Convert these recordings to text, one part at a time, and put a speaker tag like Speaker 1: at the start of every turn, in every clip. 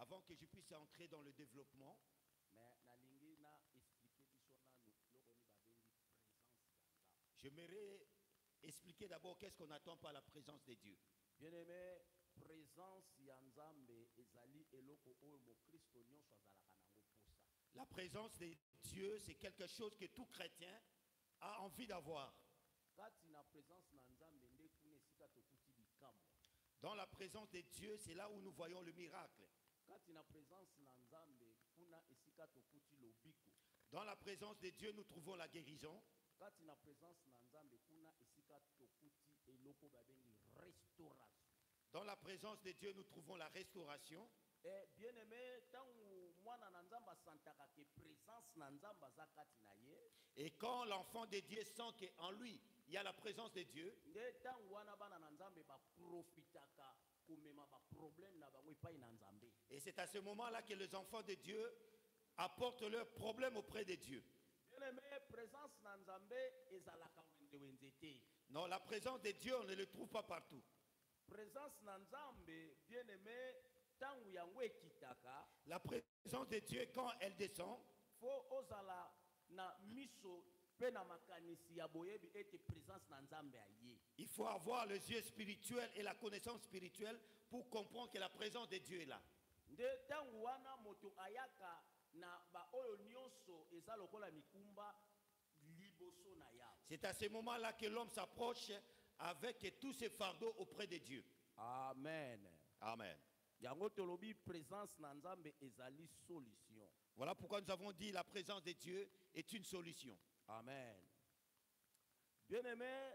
Speaker 1: avant que je puisse entrer dans le développement, j'aimerais expliquer d'abord qu'est-ce qu'on attend par la présence de Dieu.
Speaker 2: Bien-aimé, présence ya Nzambe ezali eloko oyo mo Kristo nyonso azalaka nango posa.
Speaker 1: La présence de Dieu, c'est quelque chose que tout chrétien a envie d'avoir.
Speaker 2: Kati na présence na Nzambe nde kuna esika tokuti bikamwa.
Speaker 1: Dans la présence de Dieu, c'est là où nous voyons le miracle.
Speaker 2: Kati na présence na Nzambe kuna esika tokuti lobiko.
Speaker 1: Dans la présence de Dieu, nous trouvons la guérison.
Speaker 2: Kati na présence na Nzambe kuna esika tokuti eloko babengi restauration.
Speaker 1: Dans la présence de Dieu, nous trouvons la restauration.
Speaker 2: Et bien-aimé, tangu mwana na Nzambe santaka ke présence na Nzambe za kati na ye.
Speaker 1: Et quand l'enfant de Dieu sent qu'en lui, il y a la présence de Dieu,
Speaker 2: Nde tangu wana bana na Nzambe ba profitaka komema ba problème na bango epai na Nzambe.
Speaker 1: et c'est à ce moment-là que les enfants de Dieu apportent leurs problèmes auprès de Dieu.
Speaker 2: Bien-aimé, présence na Nzambe ezalaka wenzete.
Speaker 1: Non, la présence de Dieu, on ne le trouve pas partout.
Speaker 2: Présence na Nzambe, bien-aimé, tangu yango ekitaka,
Speaker 1: La présence de Dieu, quand elle descend,
Speaker 2: fo ozala na miso pe na makanisi ya boyebi ete présence na Nzambe aye.
Speaker 1: il faut avoir les yeux spirituels et la connaissance spirituelle pour comprendre que la présence de Dieu est là.
Speaker 2: Nde tangu wana moto ayaka na ba oyo nyonso eza lokola mikumba liboso na ya.
Speaker 1: C'est à ce moment-là que l'homme s'approche avec tous ses fardeaux auprès de Dieu.
Speaker 2: Amen.
Speaker 1: Amen.
Speaker 2: Yango tolobi présence na Nzambe ezali solution.
Speaker 1: Voilà pourquoi nous avons dit la présence de Dieu est une solution.
Speaker 2: Amen. Bien-aimé,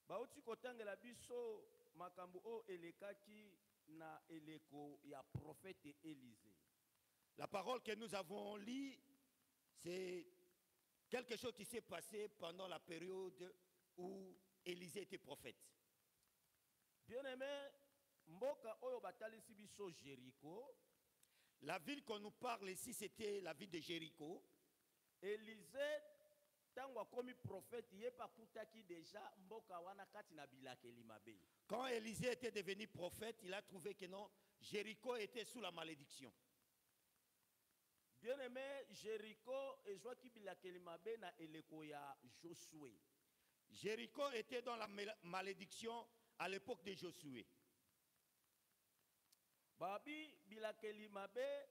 Speaker 2: bauti kotangela biso makambo o elekaki na eleko ya prophète Élisée.
Speaker 1: La parole que nous avons lue, c'est quelque chose qui s'est passé pendant la période où Élisée était prophète.
Speaker 2: Bien-aimé, mboka oyo batalisi biso Jéricho,
Speaker 1: La ville qu'on nous parle ici, c'était la ville de Jéricho.
Speaker 2: Élisée tango akomi prophète yepa kutaki déjà mboka wana kati na bilakeli mabe.
Speaker 1: Quand Élisée était devenu prophète, il a trouvé que non, Jéricho était sous la malédiction.
Speaker 2: Bien-aimé, Jéricho ezwaki bilakeli mabe na eleko ya Josué.
Speaker 1: Jéricho était dans la malédiction à l'époque de Josué.
Speaker 2: Babi bilakeli mabe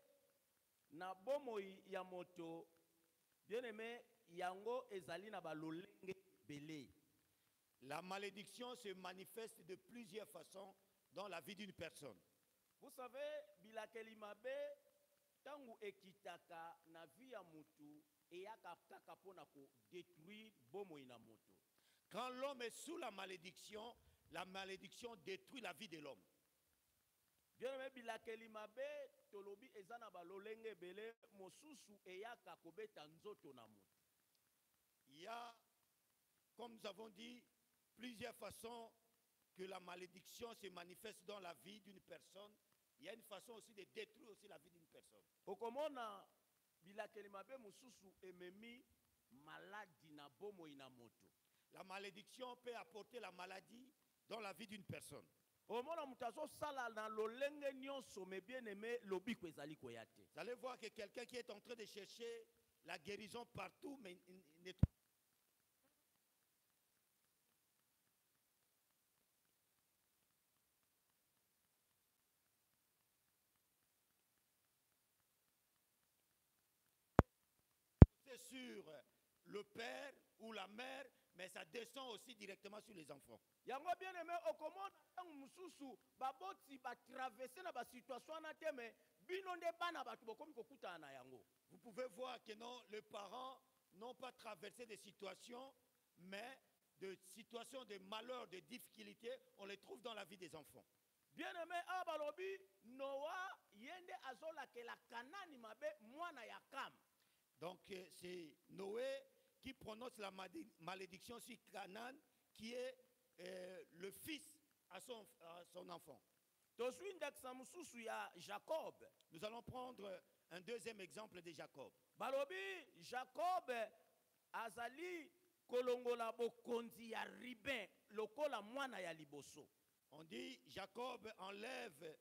Speaker 2: na bomoi ya moto, bien-aimé, yango ezali na balolenge belé.
Speaker 1: La malédiction se manifeste de plusieurs façons dans la vie d'une personne.
Speaker 2: Vous savez, bilakeli mabe tangu ekitaka na vie ya mutu eyaka kaka pona ko détruire bomoi na moto.
Speaker 1: Quand l'homme est sous la malédiction détruit la vie de l'homme.
Speaker 2: Bien-aimé, bilakeli mabe tolobi ezana balolenge belé mosusu eyaka kobeta nzoto na moto.
Speaker 1: Il y a, comme nous avons dit, plusieurs façons que la malédiction se manifeste dans la vie d'une personne. Il y a une façon aussi de détruire aussi la vie d'une personne.
Speaker 2: Okomona bilakeli mabe mosusu ememi maladi na bomoi na moto.
Speaker 1: La malédiction peut apporter la maladie dans la vie d'une personne.
Speaker 2: Omona mutazo sala na lolenge nyonso me bien-aimé lobiko ezali koyate.
Speaker 1: Vous allez voir que quelqu'un qui est en train de chercher la guérison partout, mais il ne trouve pas sur le père ou la mère, mais ça descend aussi directement sur les enfants.
Speaker 2: Yango bien-aimé okomona tangu mususu baboti ba traverser na ba situation na teme bino nde bana batu bokomi kokutana na yango.
Speaker 1: Vous pouvez voir que non, les parents n'ont pas traversé des situations, mais de situations de malheur, de difficultés, on les trouve dans la vie des enfants.
Speaker 2: Bien-aimé abalobi Noah yende azola ke la kanani mabe mwana ya Kam.
Speaker 1: Donc c'est Noé qui prononce la malédiction sur Canaan, qui est le fils à son enfant.
Speaker 2: Jacob.
Speaker 1: Nous allons prendre un deuxième exemple de Jacob.
Speaker 2: Balobi Jacob azali kolongola bokonzi ya Ribin lokola mwana ya liboso.
Speaker 1: On dit Jacob enlève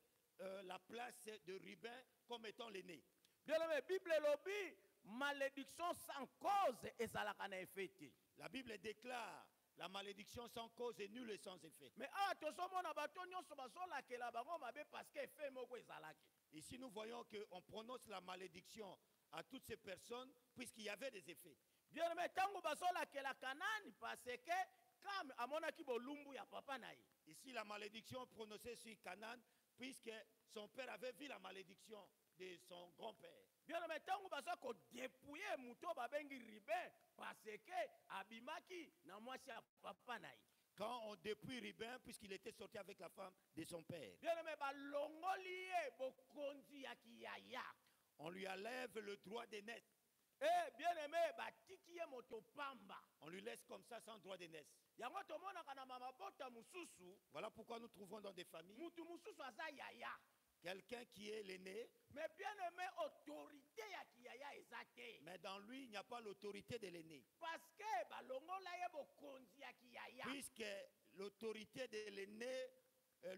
Speaker 1: la place de Ruben comme étant l'aîné.
Speaker 2: Bien aimé, Bible lobby, malédiction sans cause et ça la kana effet.
Speaker 1: La Bible déclare la malédiction sans cause et nulle sans effet.
Speaker 2: Mais tosomona bato nyonso bazola ke la bango mabe parce que effet moko ezalaki.
Speaker 1: Ici, nous voyons qu'on prononce la malédiction à toutes ces personnes puisqu'il y avait des effets.
Speaker 2: Bien aimé, tango bazola ke la Kanani parce que comme amonaki bolumbu ya papa na ye.
Speaker 1: Ici, la malédiction prononcée sur Canaan puisque son père avait vu la malédiction de son grand-père.
Speaker 2: Bien aimé, tango bazola ko dépouiller muto babengi Ruben parce que abimaki na mwasi ya papa na ye.
Speaker 1: Quand on dépouille Ruben puisqu'il était sorti avec la femme de son père.
Speaker 2: Bien aimé, balongoli ye bokonzi ya kiyaya.
Speaker 1: On lui enlève le droit d'aînesse.
Speaker 2: Eh bien aimé, batiki ye moto pamba.
Speaker 1: On lui laisse comme ça sans droit d'aînesse.
Speaker 2: Yango tomonaka na mama bota mususu.
Speaker 1: Voilà pourquoi nous trouvons dans des familles
Speaker 2: Mutu mususu aza yaya.
Speaker 1: quelqu'un qui est l'aîné,
Speaker 2: Mais bien aimé, autorité ya kiyaya ezate.
Speaker 1: mais dans lui, il n'y a pas l'autorité de l'aîné.
Speaker 2: Parce que balongola ye bokonzi ya kiyaya.
Speaker 1: Puisque l'autorité de l'aîné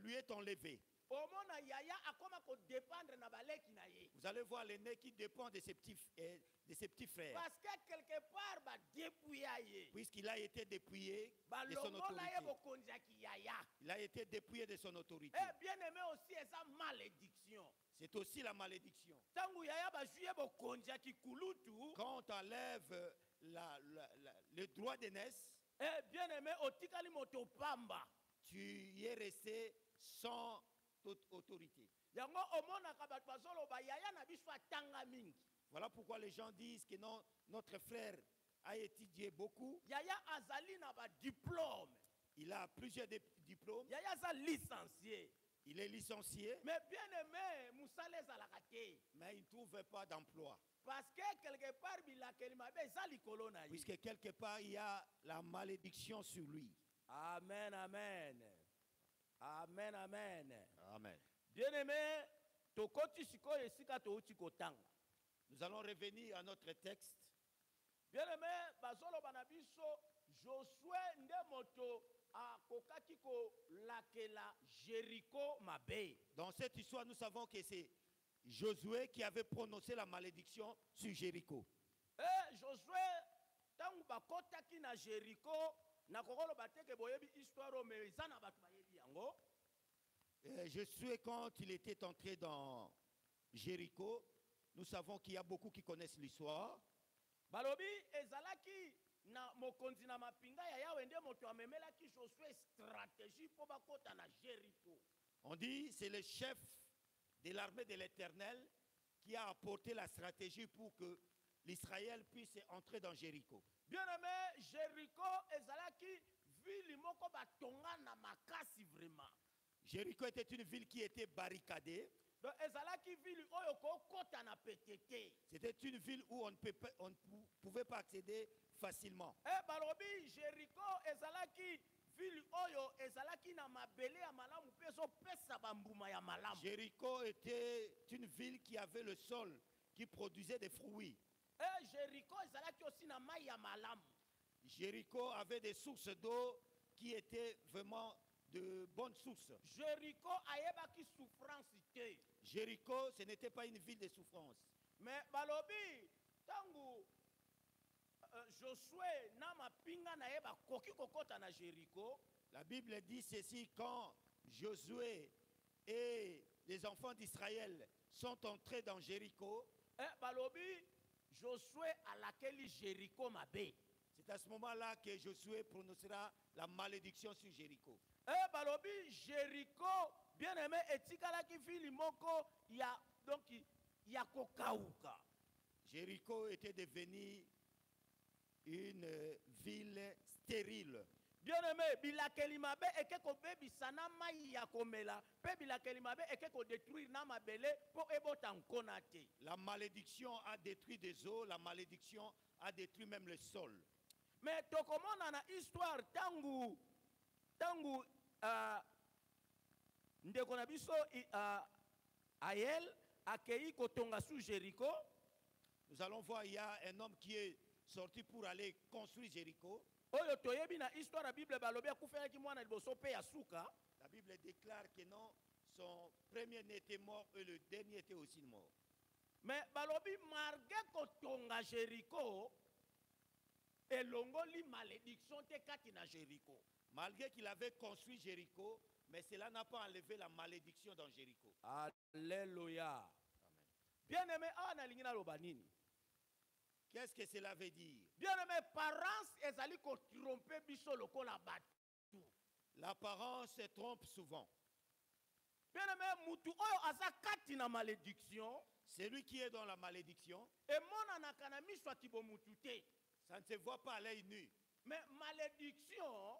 Speaker 1: lui est enlevée.
Speaker 2: Omona yaya akoma ko dépendre na baleki na ye.
Speaker 1: Vous allez voir l'aîné qui dépend de ses petits frères.
Speaker 2: Parce que quelque part ba dépouilla ye.
Speaker 1: Puisqu'il a été dépouillé de son
Speaker 2: Balongola ye
Speaker 1: autorité.
Speaker 2: bokonzi ya kiyaya.
Speaker 1: Il a été dépouillé de son autorité.
Speaker 2: Eh bien aimé aussi esa malédiction.
Speaker 1: C'est aussi la malédiction.
Speaker 2: Tangu yaya ba juye bokonzi ya kikulutu.
Speaker 1: Quand on t'enlève le droit d'aînesse,
Speaker 2: Eh bien aimé, otikali moto pamba.
Speaker 1: tu y es resté sans toute autorité.
Speaker 2: Yango omona ka bato bazolo ba yaya na biso atanga mingi.
Speaker 1: Voilà pourquoi les gens disent que non, notre frère a étudié beaucoup.
Speaker 2: Yaya azali na ba diplôme.
Speaker 1: Il a plusieurs diplômes.
Speaker 2: Yaya za licencié.
Speaker 1: Il est licencié,
Speaker 2: Mais bien aimé, musale ezalaka te.
Speaker 1: mais il ne trouve pas d'emploi.
Speaker 2: Parce que quelque part bilakeli mabe eza likolo na ye.
Speaker 1: Puisque quelque part, il y a la malédiction sur lui.
Speaker 2: Amen, amen. Amen, amen.
Speaker 1: Amen.
Speaker 2: Bien aimé, tokoti sikoyo esika touti kotanga.
Speaker 1: Nous allons revenir à notre texte.
Speaker 2: Bien aimé, bazolo banabiso Josué nde moto akokaki ko lakela Jéricho mabe.
Speaker 1: Dans cette histoire, nous savons que c'est Josué qui avait prononcé la malédiction sur Jéricho.
Speaker 2: Josué tangu bakotaki na Jéricho na kokolo bateke boyebi histoire o mais eza na bato bayebi yango.
Speaker 1: Josué, quand il était entré dans Jéricho, nous savons qu'il y a beaucoup qui connaissent l'histoire.
Speaker 2: Balobi ezalaki na mokonzi na mapinga ya yawe nde moto amemelaki Josué stratégie po bakota na Jéricho.
Speaker 1: On dit c'est le chef de l'armée de l'Éternel qui a apporté la stratégie pour que l'Israël puisse entrer dans Jéricho.
Speaker 2: Bien aimé, Jéricho ezalaki ville moko batonga na makasi vraiment.
Speaker 1: Jéricho était une ville qui était barricadée.
Speaker 2: Donc ezalaki ville oyo ko kota na pétété.
Speaker 1: C'était une ville où on ne pouvait pas accéder facilement.
Speaker 2: Balobi Jéricho ezalaki ville oyo ezalaki na mabele ya malamu peso pesa bambuma ya malamu.
Speaker 1: Jéricho était une ville qui avait le sol qui produisait des fruits.
Speaker 2: Jéricho ezalaki aussi na mai ya malamu.
Speaker 1: Jéricho avait des sources d'eau qui étaient vraiment de bonnes sources.
Speaker 2: Jéricho ayebaki souffrance te.
Speaker 1: Jéricho, ce n'était pas une ville de souffrance.
Speaker 2: Mais balobi tangu Josué na mapinga na yeba koki kokota na Jéricho.
Speaker 1: La Bible dit ceci: quand Josué et les enfants d'Israël sont entrés dans Jéricho,
Speaker 2: balobi Josué alakeli Jéricho mabe.
Speaker 1: c'est à ce moment-là que Josué prononcera la malédiction sur Jéricho.
Speaker 2: Balobi Jéricho bien aimé etikalaki ville moko ya donc ya kokauka.
Speaker 1: Jéricho était devenu une ville stérile.
Speaker 2: Bien aimé, bilakeli mabe eke ko bebisa na mai ya komela, pe bilakeli mabe eke ko détruire na mabele po ebota nkona te.
Speaker 1: La malédiction a détruit des eaux, la malédiction a détruit même le sol.
Speaker 2: Mais tokomona na histoire tangu ndeko na biso Ayel akei kotonga sous Jéricho.
Speaker 1: Nous allons voir, il y a un homme qui est sorti pour aller construire Jéricho.
Speaker 2: Oyo toyebi na histoire la Bible balobi akufelaki mwana liboso pe ya suka.
Speaker 1: La Bible déclare que non, son premier-né était mort et le dernier était aussi mort.
Speaker 2: Mais balobi malgré kotonga Jéricho, elongoli malédiction te kati na Jéricho.
Speaker 1: Malgré qu'il avait construit Jéricho, mais cela n'a pas enlevé la malédiction dans Jéricho.
Speaker 2: Alléluia.
Speaker 1: Amen.
Speaker 2: Bien-aimé, analingi naloba nini?
Speaker 1: Qu'est-ce que cela veut dire?
Speaker 2: Bien-aimé, parents ezali ko tromper biso lokola batu.
Speaker 1: L'apparence se trompe souvent.
Speaker 2: Bien-aimé, mutu oyo aza kati na malédiction,
Speaker 1: Celui qui est dans la malédiction,
Speaker 2: emonanaka na miso ya kibomutu te.
Speaker 1: ça ne se voit pas à l'œil nu.
Speaker 2: Mais malédiction,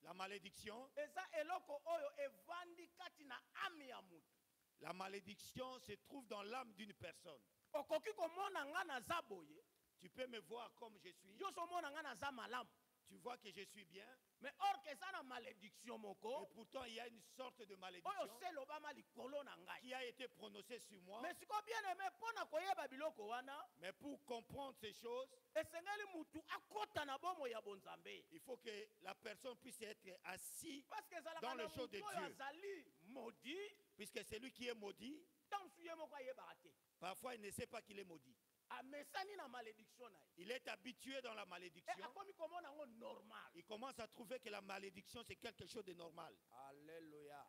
Speaker 1: La malédiction,
Speaker 2: eza eloko oyo evandi kati na ame ya mutu.
Speaker 1: la malédiction se trouve dans l'âme d'une personne.
Speaker 2: Okoki komona nga naza boye,
Speaker 1: Tu peux me voir comme je suis.
Speaker 2: yo so mona nga naza malamu.
Speaker 1: Tu vois que je suis bien.
Speaker 2: Mais or que eza na malédiction
Speaker 1: Et
Speaker 2: moko,
Speaker 1: pourtant, il y a une sorte de
Speaker 2: oyo
Speaker 1: malédiction
Speaker 2: se lobama likolo na ngai.
Speaker 1: qui a été prononcée sur moi.
Speaker 2: Mais siko bien aimé pona koyeba biloko wana,
Speaker 1: Mais pour comprendre ces choses,
Speaker 2: esengeli mutu akota na bomo ya bonzambe.
Speaker 1: il faut que la personne puisse être assise,
Speaker 2: Parce que ezalaka
Speaker 1: dans
Speaker 2: na
Speaker 1: le show
Speaker 2: mutu
Speaker 1: de
Speaker 2: oyo
Speaker 1: Dieu.
Speaker 2: azali maudit,
Speaker 1: puisque celui qui est maudit,
Speaker 2: ntango ye moko ayebaka te.
Speaker 1: parfois il ne sait pas qu'il est maudit.
Speaker 2: Amesani na malédiction na ye.
Speaker 1: Il est habitué dans la
Speaker 2: Et
Speaker 1: malédiction.
Speaker 2: akomi komona yango normal.
Speaker 1: Il commence à trouver que la malédiction, c'est quelque chose de normal.
Speaker 2: Alléluia.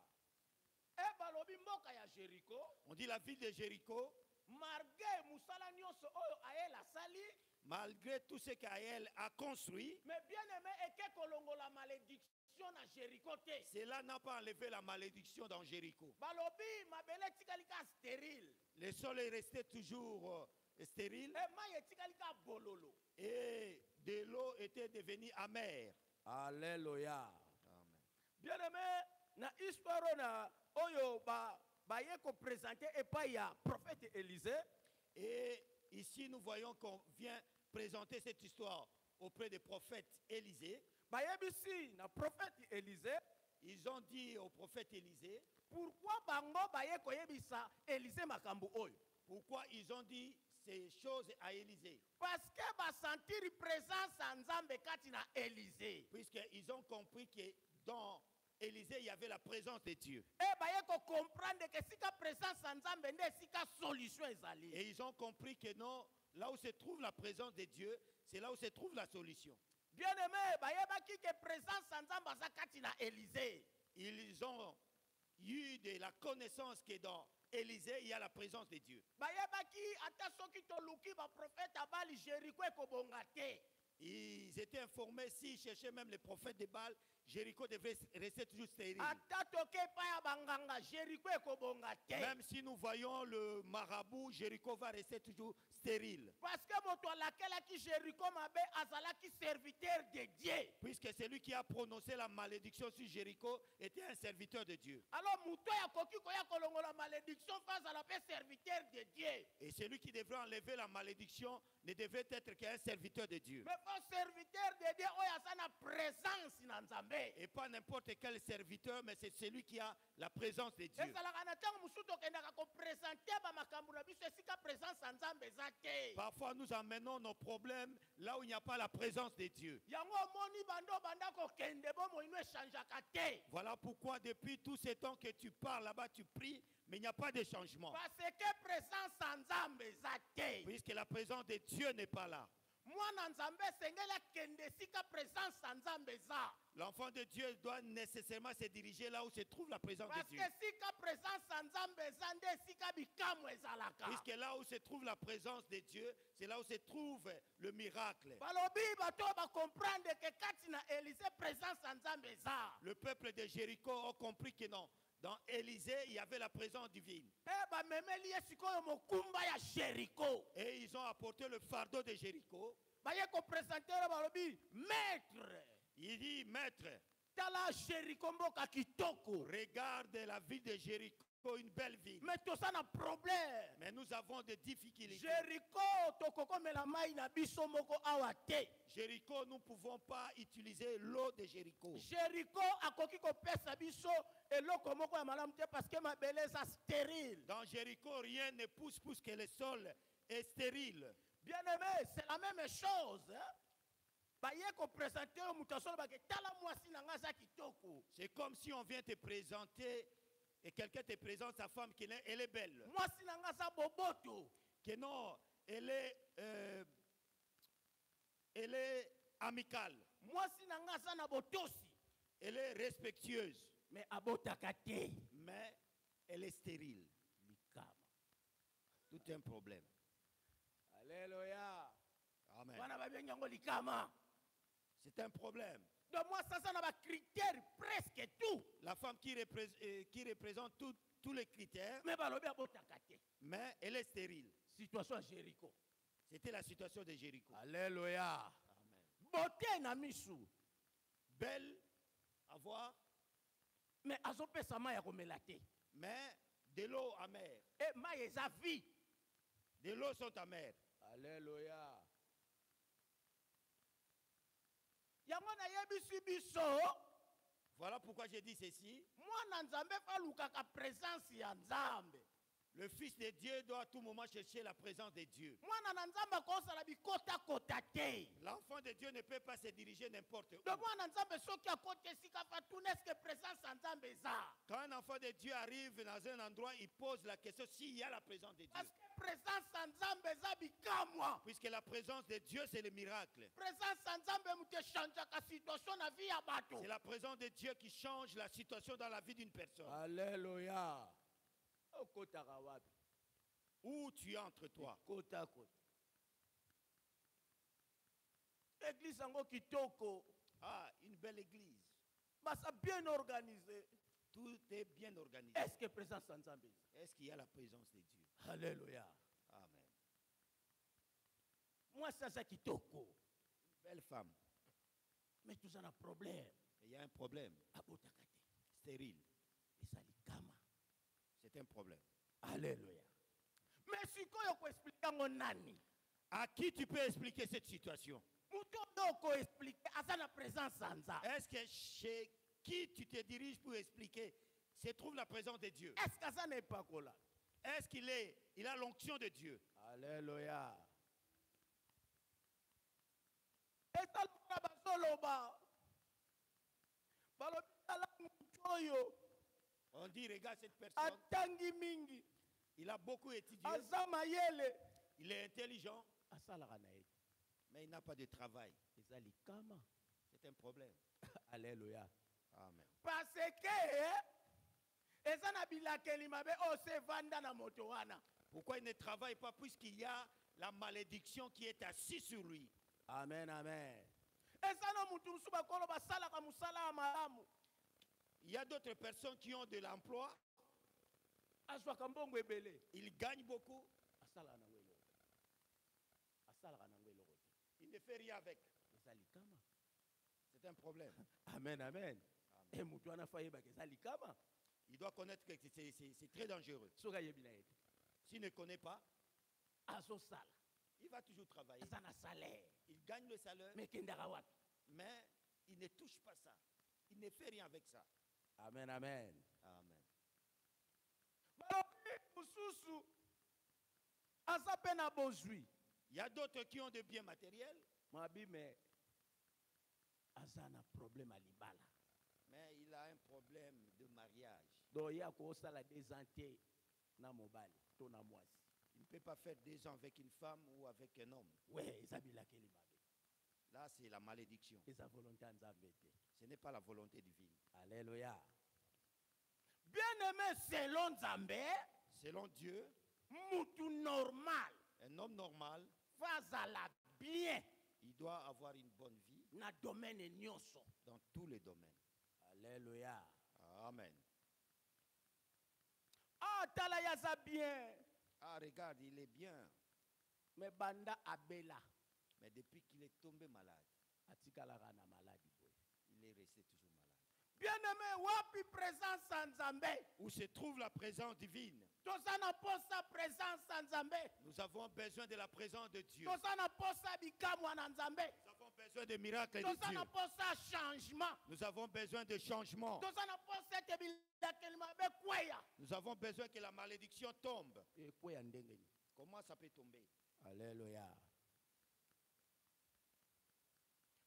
Speaker 2: E balobi mboka ya Jéricho,
Speaker 1: On dit la ville de Jéricho,
Speaker 2: malgré musala nyonso oyo ayela sali,
Speaker 1: malgré tout ce qu'Aël a construit,
Speaker 2: mais bien aimé eke kolongola malédiction na Jéricho te.
Speaker 1: cela n'a pas enlevé la malédiction dans Jéricho.
Speaker 2: Balobi mabele tikalika stérile.
Speaker 1: Le sol est resté toujours stérile
Speaker 2: E mai tikalika bololo.
Speaker 1: et de l'eau était devenue amère.
Speaker 2: Alléluia.
Speaker 1: Amen.
Speaker 2: Bien aimé na histoire na oyo ba ye ko présenter epai ya prophète Élisée.
Speaker 1: Et ici, nous voyons qu'on vient présenter cette histoire auprès des prophètes Élisée.
Speaker 2: Bayebisi na prophète Élisée.
Speaker 1: Ils ont dit au prophète Élisée,
Speaker 2: Pourquoi bango baye koyebisa Élisée makambo oyo?
Speaker 1: pourquoi ils ont dit ces choses à Élisée?
Speaker 2: Parce que basentir présence ya Nzambe kati na Élisée.
Speaker 1: Puisqu'ils ont compris que dans Élisée, il y avait la présence de Dieu.
Speaker 2: E baye ko comprendre que sika présence ya Nzambe nde sika solution ezali.
Speaker 1: Et ils ont compris que non, là où se trouve la présence de Dieu, c'est là où se trouve la solution.
Speaker 2: Bien aimé, bayebaki que présence ya Nzambe aza kati na Élisée.
Speaker 1: Ils ont eu de la connaissance que dans Élisée, il y a la présence de Dieu.
Speaker 2: Bayebaki ata soki toluki ba prophète abali Jéricho ekobonga te.
Speaker 1: Ils étaient informés, s'ils cherchaient même les prophètes de Baal, Jéricho devait rester toujours stérile.
Speaker 2: Ata toke epai ya banganga Jéricho ekobonga te.
Speaker 1: Même si nous voyons le marabout, Jéricho va rester toujours stérile.
Speaker 2: Parce que moto alakelaki Jéricho mabe azalaki serviteur de Dieu.
Speaker 1: Puisque celui qui a prononcé la malédiction sur Jéricho était un serviteur de Dieu.
Speaker 2: Alors muto ya koki koya kolongola malédiction face à la paix serviteur de Dieu.
Speaker 1: Et celui qui devrait enlever la malédiction ne devait être qu'un serviteur de Dieu.
Speaker 2: Mais pas serviteur de Dieu oyo aza na présence na Nzambe.
Speaker 1: Et pas n'importe quel serviteur, mais c'est celui qui a la présence de Dieu.
Speaker 2: ezalaka na ntango mosusu tokendaka kopresente bamakambo na biso esika présence ya Nzambe eza te.
Speaker 1: Parfois, nous emmenons nos problèmes là où il n'y a pas la présence de Dieu.
Speaker 2: Yango omoni bando banda kokende bomoino echangeaka te.
Speaker 1: Voilà pourquoi depuis tout ce temps que tu parles là-bas, tu pries, mais il n'y a pas de changement.
Speaker 2: Parce que présence ya Nzambe eza te.
Speaker 1: Puisque la présence de Dieu n'est pas là.
Speaker 2: Mwana Nzambe esengeli akende esika présence ya Nzambe eza.
Speaker 1: L'enfant de Dieu doit nécessairement se diriger là où se trouve la présence de
Speaker 2: Parce
Speaker 1: Dieu.
Speaker 2: que sika présence ya Nzambe eza nde esika bikamwa ezalaka.
Speaker 1: Puisque là où se trouve la présence de Dieu, c'est là où se trouve le miracle.
Speaker 2: Balobi bato bakomprendre ke kati na Élisée présence ya Nzambe eza.
Speaker 1: Le peuple de Jéricho a compris que non. Dans Élisée, il y avait la présence divine.
Speaker 2: E bamemeli ye sikoyo mokumba ya Jéricho.
Speaker 1: Et ils ont apporté le fardeau de Jéricho.
Speaker 2: Baye kopresenter balobi maître.
Speaker 1: Il dit, maître,
Speaker 2: Tala Jéricho mboka kitoko.
Speaker 1: regarde la ville de Jéricho, une belle ville.
Speaker 2: Mais toza na problème.
Speaker 1: Mais nous avons des difficultés.
Speaker 2: Jéricho tokokomela mai na biso moko awa te.
Speaker 1: Jéricho, nous ne pouvons pas utiliser l'eau de Jéricho.
Speaker 2: Jéricho akoki kopesa biso eloko moko ya malamu te parce que mabele eza stérile.
Speaker 1: Dans Jéricho, rien ne pousse que le sol est stérile.
Speaker 2: Bien aimé, c'est la même chose. Hein? Baye ko présenter mutasolo ba ke tala mwasi na nga za kitoko.
Speaker 1: C'est comme si on vient te présenter Et quelqu'un te présente sa femme qui elle est belle.
Speaker 2: mwasi na nga za boboto,
Speaker 1: Que non, elle est amicale.
Speaker 2: mwasi na nga za na botosi,
Speaker 1: Elle est respectueuse.
Speaker 2: mais abotaka te.
Speaker 1: Mais elle est stérile.
Speaker 2: Likama.
Speaker 1: Tout un problème.
Speaker 2: Alléluia.
Speaker 1: Amen.
Speaker 2: Bana babengi yango likama.
Speaker 1: C'est un problème.
Speaker 2: Donc moi ça na ba critères presque tout.
Speaker 1: La femme qui représente tous les critères,
Speaker 2: Mais balobi abotaka te.
Speaker 1: mais elle est stérile.
Speaker 2: Situation à Jéricho.
Speaker 1: C'était la situation de Jéricho.
Speaker 2: Alléluia.
Speaker 1: Amen.
Speaker 2: Beauté na misu.
Speaker 1: Belle à voir,
Speaker 2: Mais azopesa mai ya komela te.
Speaker 1: mais de l'eau amère.
Speaker 2: Et mai eza vie.
Speaker 1: De l'eau sont amères.
Speaker 2: Alléluia. Yango na yebisi biso,
Speaker 1: Voilà pourquoi j'ai dit ceci.
Speaker 2: mwana nzambe falukaka présence ya nzambe.
Speaker 1: Le Fils de Dieu doit à tout moment chercher la présence de Dieu.
Speaker 2: Mwana na nzambe akosala bikota kota te.
Speaker 1: L'enfant de Dieu ne peut pas se diriger n'importe où.
Speaker 2: Donc mwana nzambe soki akota esika fatuna eske présence ya nzambe eza.
Speaker 1: Quand un enfant de Dieu arrive dans un endroit, il pose la question s'il y a la présence de Dieu.
Speaker 2: Parce que présence ya nzambe eza bikamwa.
Speaker 1: Puisque la présence de Dieu, c'est le miracle.
Speaker 2: Présence ya nzambe mutu echangeaka situation na vie ya bato.
Speaker 1: C'est la présence de Dieu qui change la situation dans la vie d'une personne.
Speaker 2: Alléluia. Okotaka wapi?
Speaker 1: Où tu entres, toi?
Speaker 2: Kota kota. Église yango kitoko.
Speaker 1: Ah, une belle église.
Speaker 2: Basa bien organisé.
Speaker 1: Tout est bien organisé.
Speaker 2: Est-ce que présence ya nzambe eza?
Speaker 1: Est-ce qu'il y a la présence de Dieu?
Speaker 2: Alléluia.
Speaker 1: Amen.
Speaker 2: Moi ça c'est kitoko.
Speaker 1: Belle femme.
Speaker 2: Mais tout ça un problème.
Speaker 1: Il y a un problème.
Speaker 2: Abotaka te.
Speaker 1: Stérile.
Speaker 2: Ezali kama.
Speaker 1: C'est un problème.
Speaker 2: Alléluia. Mais sikoyo ko expliquer yango nani?
Speaker 1: À qui tu peux expliquer cette situation?
Speaker 2: Mutu oyo ko expliquer asa na présence ya nzambe.
Speaker 1: Est-ce que chez qui tu te diriges pour expliquer se trouve la présence de Dieu?
Speaker 2: Est-ce que ça n'est pas là?
Speaker 1: Est-ce il a l'onction de Dieu?
Speaker 2: Alléluia. Etalona bazoloba. Balobi tala mutu oyo.
Speaker 1: On dit, regarde cette personne,
Speaker 2: Atangi mingi.
Speaker 1: il a beaucoup étudié,
Speaker 2: Aza mayele.
Speaker 1: il est intelligent,
Speaker 2: Asalaka na ye.
Speaker 1: mais il n'a pas de travail.
Speaker 2: Ezali kama.
Speaker 1: C'est un problème.
Speaker 2: Alléluia.
Speaker 1: Amen.
Speaker 2: Parce que eza na bilakeli mabe o se vanda na moto wana.
Speaker 1: Pourquoi il ne travaille pas? Puisqu'il y a la malédiction qui est assise sur lui.
Speaker 2: Amen, amen. Eza na mutu musu bakolo basalaka musala ya malamu.
Speaker 1: Il y a d'autres personnes qui ont de l'emploi,
Speaker 2: Azwaka mbongo ebele.
Speaker 1: ils gagnent beaucoup,
Speaker 2: Asalaka na ngwelo. Asalaka na ngwelo kote.
Speaker 1: il ne fait rien avec.
Speaker 2: Ezali kama.
Speaker 1: C'est un problème.
Speaker 2: Amen, amen. Et mutu wana fa yeba ezali kama.
Speaker 1: Il doit connaître que c'est très dangereux.
Speaker 2: Soka yebi na ye.
Speaker 1: S'il ne connaît pas,
Speaker 2: Azosala.
Speaker 1: il va toujours travailler.
Speaker 2: Aza na salaire.
Speaker 1: Il gagne le salaire,
Speaker 2: Mais kendaka wapi?
Speaker 1: mais il ne touche pas ça. Il ne fait rien avec ça.
Speaker 2: Amen, amen.
Speaker 1: Amen.
Speaker 2: Balobi mususu aza pe na bozwi.
Speaker 1: Il y a d'autres qui ont des biens matériels,
Speaker 2: Mabi me aza na problème à libala.
Speaker 1: mais il a un problème de mariage.
Speaker 2: Donc ya ko sala des anté na mobile to na mwasi.
Speaker 1: Il ne peut pas faire 2 ans avec une femme ou avec un homme.
Speaker 2: Ouais, ezabila keli mabe.
Speaker 1: Là, c'est la malédiction.
Speaker 2: Eza volonté ya nzambe te.
Speaker 1: Ce n'est pas la volonté divine.
Speaker 2: Alléluia. Bien-aimé selon Nzambe,
Speaker 1: Selon Dieu,
Speaker 2: mutu normal
Speaker 1: un homme normal,
Speaker 2: fazala bien
Speaker 1: il doit avoir une bonne vie
Speaker 2: na domaine nyonso.
Speaker 1: dans tous les domaines.
Speaker 2: Alléluia.
Speaker 1: Amen.
Speaker 2: Ah, tala yaza bien.
Speaker 1: Ah, regarde, il est bien.
Speaker 2: Mais banda abela.
Speaker 1: Mais depuis qu'il est tombé malade,
Speaker 2: Atikalaka na maladie boy.
Speaker 1: il est resté toujours malade.
Speaker 2: Bien-aimé, wapi présence ya Nzambe?
Speaker 1: Où se trouve la présence divine?
Speaker 2: Tozana posa présence ya Nzambe.
Speaker 1: Nous avons besoin de la présence de Dieu.
Speaker 2: Tozana posa bikamwa na Nzambe.
Speaker 1: Nous avons besoin de miracles de
Speaker 2: Tozana
Speaker 1: Dieu.
Speaker 2: posa changement.
Speaker 1: Nous avons besoin de changement.
Speaker 2: Tozana posa ete bilakeli mabe kweya.
Speaker 1: Nous avons besoin que la malédiction tombe.
Speaker 2: Kweya ndenge ni.
Speaker 1: Comment ça peut tomber?
Speaker 2: Alléluia.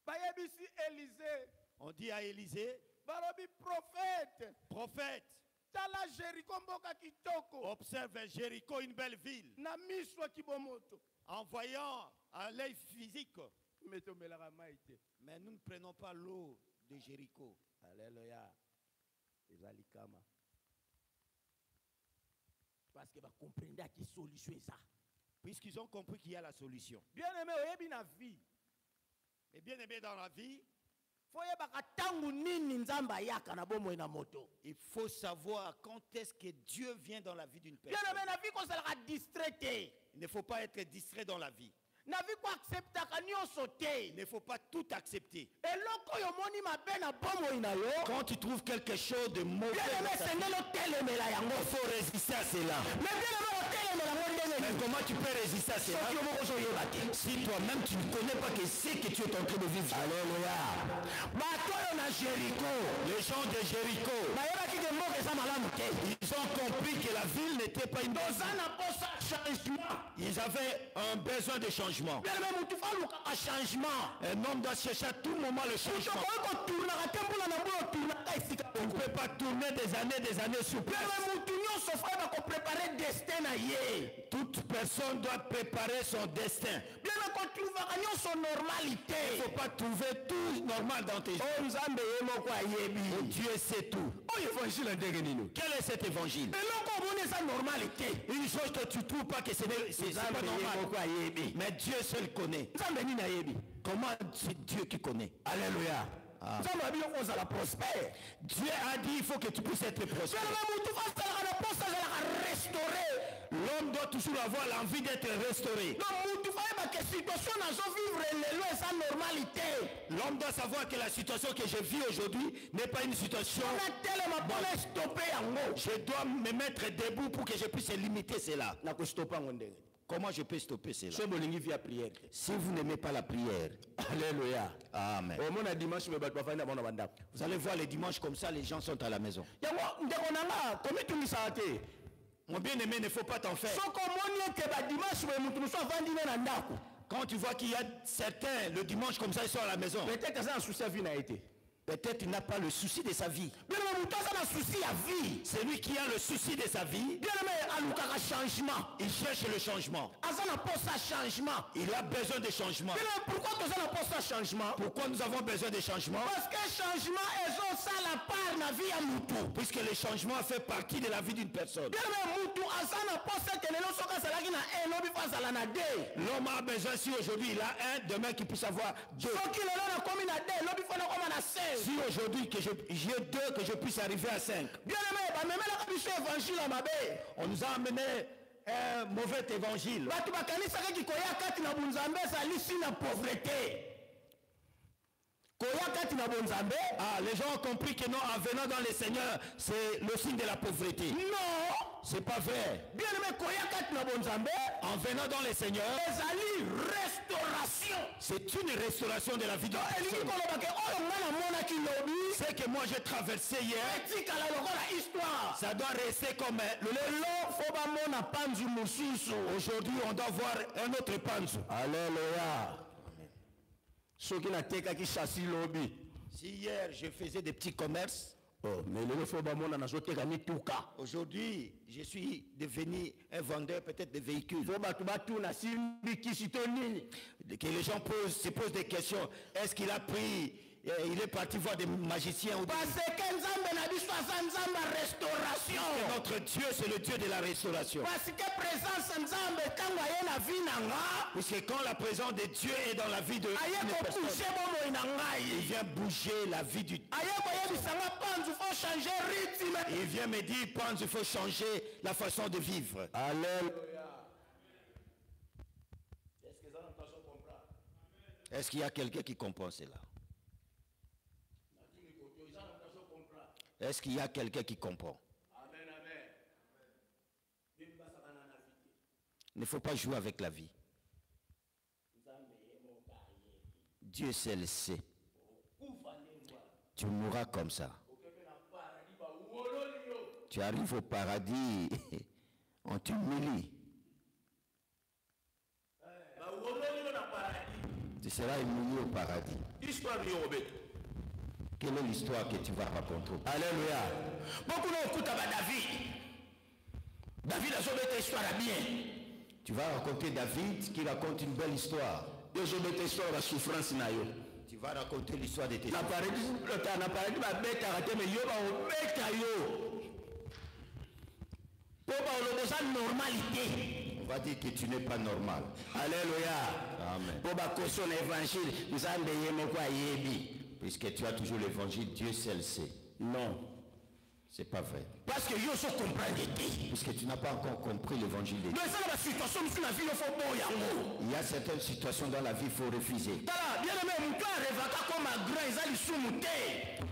Speaker 2: Bayebisi Élisée.
Speaker 1: On dit à Élisée,
Speaker 2: Balobi prophète.
Speaker 1: prophète,
Speaker 2: tala Jéricho mboka kitoko.
Speaker 1: Observe Jéricho, une belle ville.
Speaker 2: Na miswa kibomoto.
Speaker 1: En voyant à l'œil physique.
Speaker 2: Mais
Speaker 1: nous ne prenons pas l'eau de Jéricho.
Speaker 2: Alléluia. Ezalikama. Parce que va comprendre à qui solution est ça.
Speaker 1: Puisqu'ils ont compris qu'il y a la solution.
Speaker 2: Bien aimé, oyebi na vie.
Speaker 1: Et bien aimé dans la vie, il faut savoir quand est-ce que Dieu vient dans la vie d'une personne. Il ne faut pas être distrait dans la vie. Il ne faut pas tout accepter. Quand tu trouves quelque chose de mauvais, il faut résister à cela. Mais comment tu peux résister à cela si toi-même tu ne connais pas que c'est que tu es en train de vivre? Alléluia. Les gens de Jéricho, ils ont compris que la ville n'était pas une bonne. Ils avaient un besoin de changement. Un homme doit chercher à tout moment le changement. On ne peut pas tourner des années sur place. Toute personne doit préparer son destin. Il ne faut pas trouver tout normal dans tes vies. Oh, Dieu sait tout. Quel est cet évangile? Une chose que tu ne trouves pas que c'est pas normal. Mais Dieu seul connaît. Comment c'est Dieu qui connaît? Alléluia. Ah. Dieu a dit il faut que tu puisses être prospère. L'homme doit toujours avoir l'envie d'être restauré. L'homme doit savoir que la situation que je vis aujourd'hui n'est pas une situation. Je dois me mettre debout pour que je puisse limiter cela. Comment je peux stopper cela? Si vous n'aimez pas la prière. Alléluia. Amen. Vous allez voir les dimanches comme ça, les gens sont à la maison. Mon bien-aimé, il ne faut pas t'en faire. Quand tu vois qu'il y a certains, le dimanche comme ça, ils sont à la maison. Peut-être il n'a pas le souci de sa vie. C'est lui qui a le souci de sa vie. Il cherche le changement. Il a besoin de changement. Pourquoi nous avons besoin de changement? Puisque le changement fait partie de la vie d'une personne. L'homme a besoin, si aujourd'hui il a un, demain qu'il puisse avoir deux. Si aujourd'hui que j'ai deux, que je puisse arriver à 5. On nous a amené un mauvais évangile. Ah, les gens ont compris que non, en venant dans le Seigneur, c'est le signe de la pauvreté. Non, c'est pas vrai. Bien aimé, en venant dans le Seigneur, c'est une restauration de la vie de personne. C'est que moi j'ai traversé hier, ça doit rester comme aujourd'hui on doit voir un autre panzu. Alléluia. Si hier je faisais des petits commerces, aujourd'hui je suis devenu un vendeur peut-être de véhicules. Que les gens se posent des questions. Est-ce qu'il a pris, il est parti voir des magiciens ou parce que notre Dieu c'est le Dieu de la restauration. Puisque quand la présence de Dieu est dans la vie de une personne, il vient bouger la vie du. Il vient me dire, pense, il faut changer la façon de vivre. Alléluia. Est-ce qu'il y a quelqu'un qui comprend cela? Est-ce qu'il y a quelqu'un qui comprend? Il ne faut pas jouer avec la vie. Dieu seul le sait. Tu mourras comme ça. Tu arrives au paradis, on t'humilie. Tu seras humilié au paradis. Quelle est l'histoire que tu vas raconter? Alléluia.
Speaker 3: histoire bien.
Speaker 1: Tu vas raconter David qui raconte une belle histoire.
Speaker 3: Yo zo bete histoire la souffrance na yo.
Speaker 1: Tu vas raconter l'histoire de tes
Speaker 3: Na paradis ba beta raté mais yo ba beta yo. Pour ba lo ça normalité.
Speaker 1: On va dire que tu n'es pas normal.
Speaker 3: Alléluia.
Speaker 1: Amen.
Speaker 3: Pour ba caution l'évangile, nous avons des yemo kwa yebi.
Speaker 1: Puisque tu as toujours l'évangile, Dieu seul sait.
Speaker 3: Non.
Speaker 1: C'est pas vrai.
Speaker 3: Parce que yo so comprendre.
Speaker 1: Puisque tu n'as pas encore compris l'évangile de Dieu.
Speaker 3: Mais ça la situation nous la vie faut bon yango.
Speaker 1: Il y a certaines situations dans la vie, il faut refuser.
Speaker 3: Tala, bien aimé, mon cœur revaka comme un grand ezali soumouté.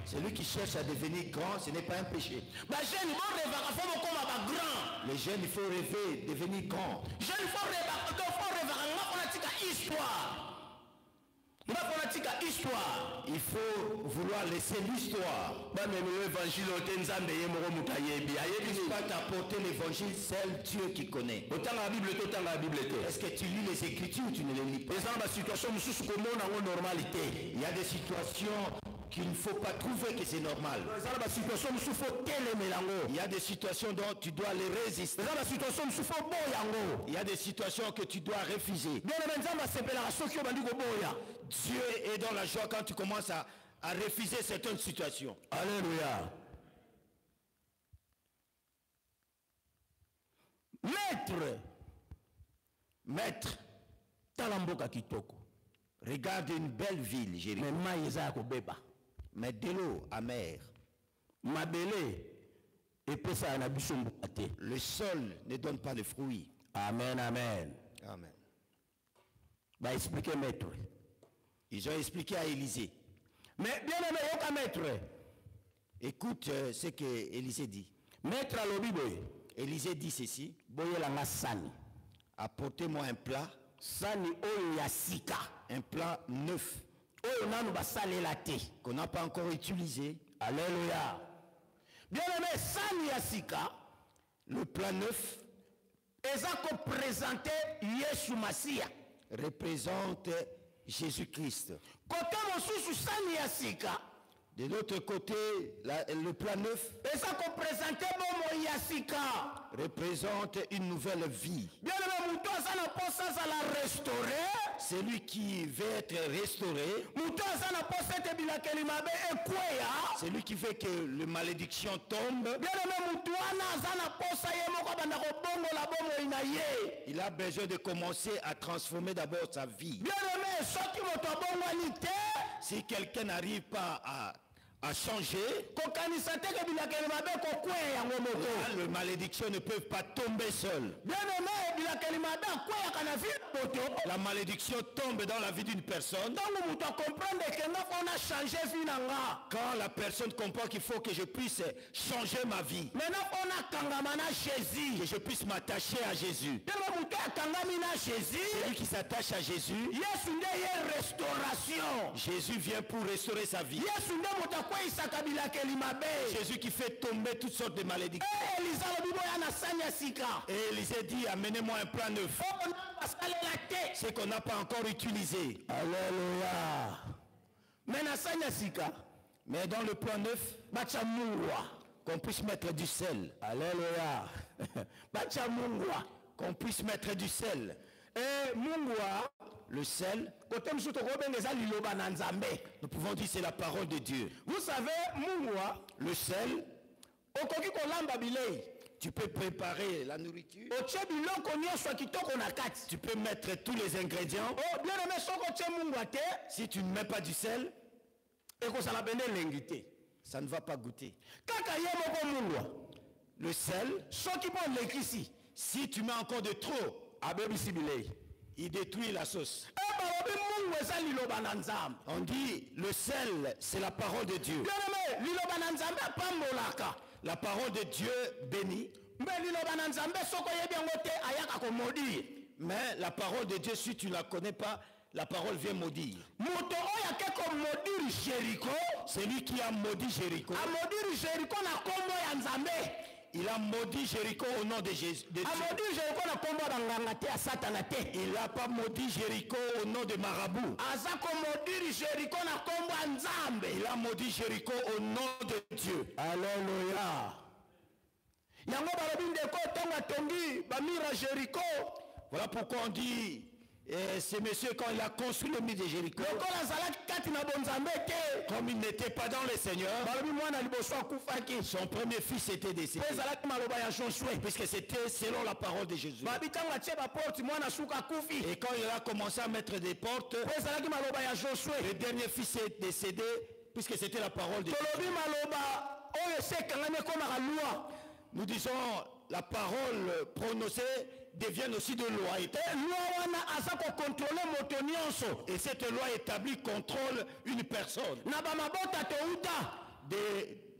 Speaker 1: Celui qui cherche à devenir grand, ce n'est pas un péché.
Speaker 3: Ba jeune bon revaka faut comme un grand.
Speaker 1: Les jeunes, il faut rêver, devenir grand.
Speaker 3: Jeune faut revaka ngako na tika histoire. Ngako na tika histoire.
Speaker 1: Il faut vouloir laisser l'histoire.
Speaker 3: Ba même l'évangile au nzambe ye moko mutayebi.
Speaker 1: Il ne pas t'apporter l'évangile, seul Dieu qui connaît.
Speaker 3: Autant la Bible te.
Speaker 1: Est-ce que tu lis les Écritures ou tu ne les lis pas?
Speaker 3: Et ça la situation mususu komona ngo normalité.
Speaker 1: Il y a des situations qu'il ne faut pas trouver que c'est normal.
Speaker 3: Ça la situation mususu faut telemelango.
Speaker 1: Il y a des situations dont tu dois les résister.
Speaker 3: Ça la situation mususu faut boyango.
Speaker 1: Il y a des situations que tu dois refuser.
Speaker 3: Bien aimé nzambe sepela soki obandi ko boya.
Speaker 1: Dieu est dans la joie quand tu commences à refuser certaines situations.
Speaker 3: Alléluia. Maître, talamboka kitoko.
Speaker 1: Regarde une belle ville, Jéricho.
Speaker 3: Mais maïza ko beba.
Speaker 1: Mais de l'eau amère.
Speaker 3: Mabele et pesa na biso mbate.
Speaker 1: Le sol ne donne pas de fruits.
Speaker 3: Amen, amen.
Speaker 1: Amen.
Speaker 3: Bah expliquer maître.
Speaker 1: Ils ont expliqué à Élisée.
Speaker 3: Mais bien aimé, yoka maître.
Speaker 1: Écoute ce que Élisée dit.
Speaker 3: Maître à l'obiboy.
Speaker 1: Élisée dit ceci.
Speaker 3: Boye la ngasani.
Speaker 1: Apportez-moi un plat.
Speaker 3: Sani oyo yasika.
Speaker 1: Un plat neuf.
Speaker 3: Oyo nanu basale la te.
Speaker 1: Qu'on n'a pas encore utilisé.
Speaker 3: Alléluia. Bien aimé, sani yasika.
Speaker 1: Le plat neuf.
Speaker 3: Eza ko présenter Yesu Masia.
Speaker 1: Représente Jésus-Christ.
Speaker 3: Côté mosusu sani yasika.
Speaker 1: De l'autre côté, le plat neuf représente une nouvelle vie. Celui qui veut être restauré, celui qui veut que la malédiction tombe, il a besoin de commencer à transformer d'abord sa vie. Si quelqu'un n'arrive pas à changer, les malédictions ne peuvent pas tomber seules. La malédiction tombe dans la vie d'une personne quand la personne comprend qu'il faut que je puisse changer ma vie, que je puisse m'attacher à Jésus. Celui qui s'attache à Jésus, Jésus vient pour restaurer sa vie. Jésus qui fait tomber toutes sortes de malédictions. Et Élisée dit, amenez-moi un plat neuf. C'est qu'on n'a pas encore utilisé.
Speaker 3: Alléluia.
Speaker 1: Mais dans le plat neuf, qu'on puisse mettre du sel.
Speaker 3: Alléluia.
Speaker 1: Qu'on puisse mettre du sel.
Speaker 3: Et
Speaker 1: le sel, nous pouvons dire c'est la parole de Dieu.
Speaker 3: Vous savez,
Speaker 1: le sel, tu peux préparer la nourriture, tu peux mettre tous les ingrédients. Si tu ne mets pas du sel, ça ne va pas goûter. Le sel, si tu mets encore de trop, il détruit la sauce. On dit le sel, c'est la parole de Dieu. La parole de Dieu bénit. Mais la parole de Dieu, si tu ne la connais pas, la parole vient maudire. C'est lui qui a maudit Jéricho. Il a maudit Jéricho au nom de Jésus. Il n'a pas maudit Jéricho au nom de Marabout. Il a maudit Jéricho au nom de Dieu.
Speaker 3: Alléluia. Il yango balobi ndeko ntango atongi bamira Jéricho.
Speaker 1: Voilà pourquoi on dit, ce monsieur, quand il a construit le mur de Jéricho,
Speaker 3: lokola azalaki kati na bonzambe te,
Speaker 1: comme il n'était pas dans le Seigneur,
Speaker 3: balobi mwana liboso akufaki,
Speaker 1: son premier fils était décédé.
Speaker 3: mpe ezalaki maloba ya Josué,
Speaker 1: Puisque c'était selon la parole de Jésus.
Speaker 3: babi ntango atie baporte mwana suka akufi,
Speaker 1: Et quand il a commencé à mettre des portes,
Speaker 3: mpe ezalaki maloba ya Josué,
Speaker 1: le dernier fils est décédé, puisque c'était la parole de Jésus.
Speaker 3: tolobi maloba oyo ese ekangami ekomaka loi.
Speaker 1: Nous disons, la parole prononcée devient aussi de loi.
Speaker 3: Loi wana aza kokontrole moto nyonso,
Speaker 1: Et cette loi établie contrôle une personne.
Speaker 3: na bamabota touta
Speaker 1: De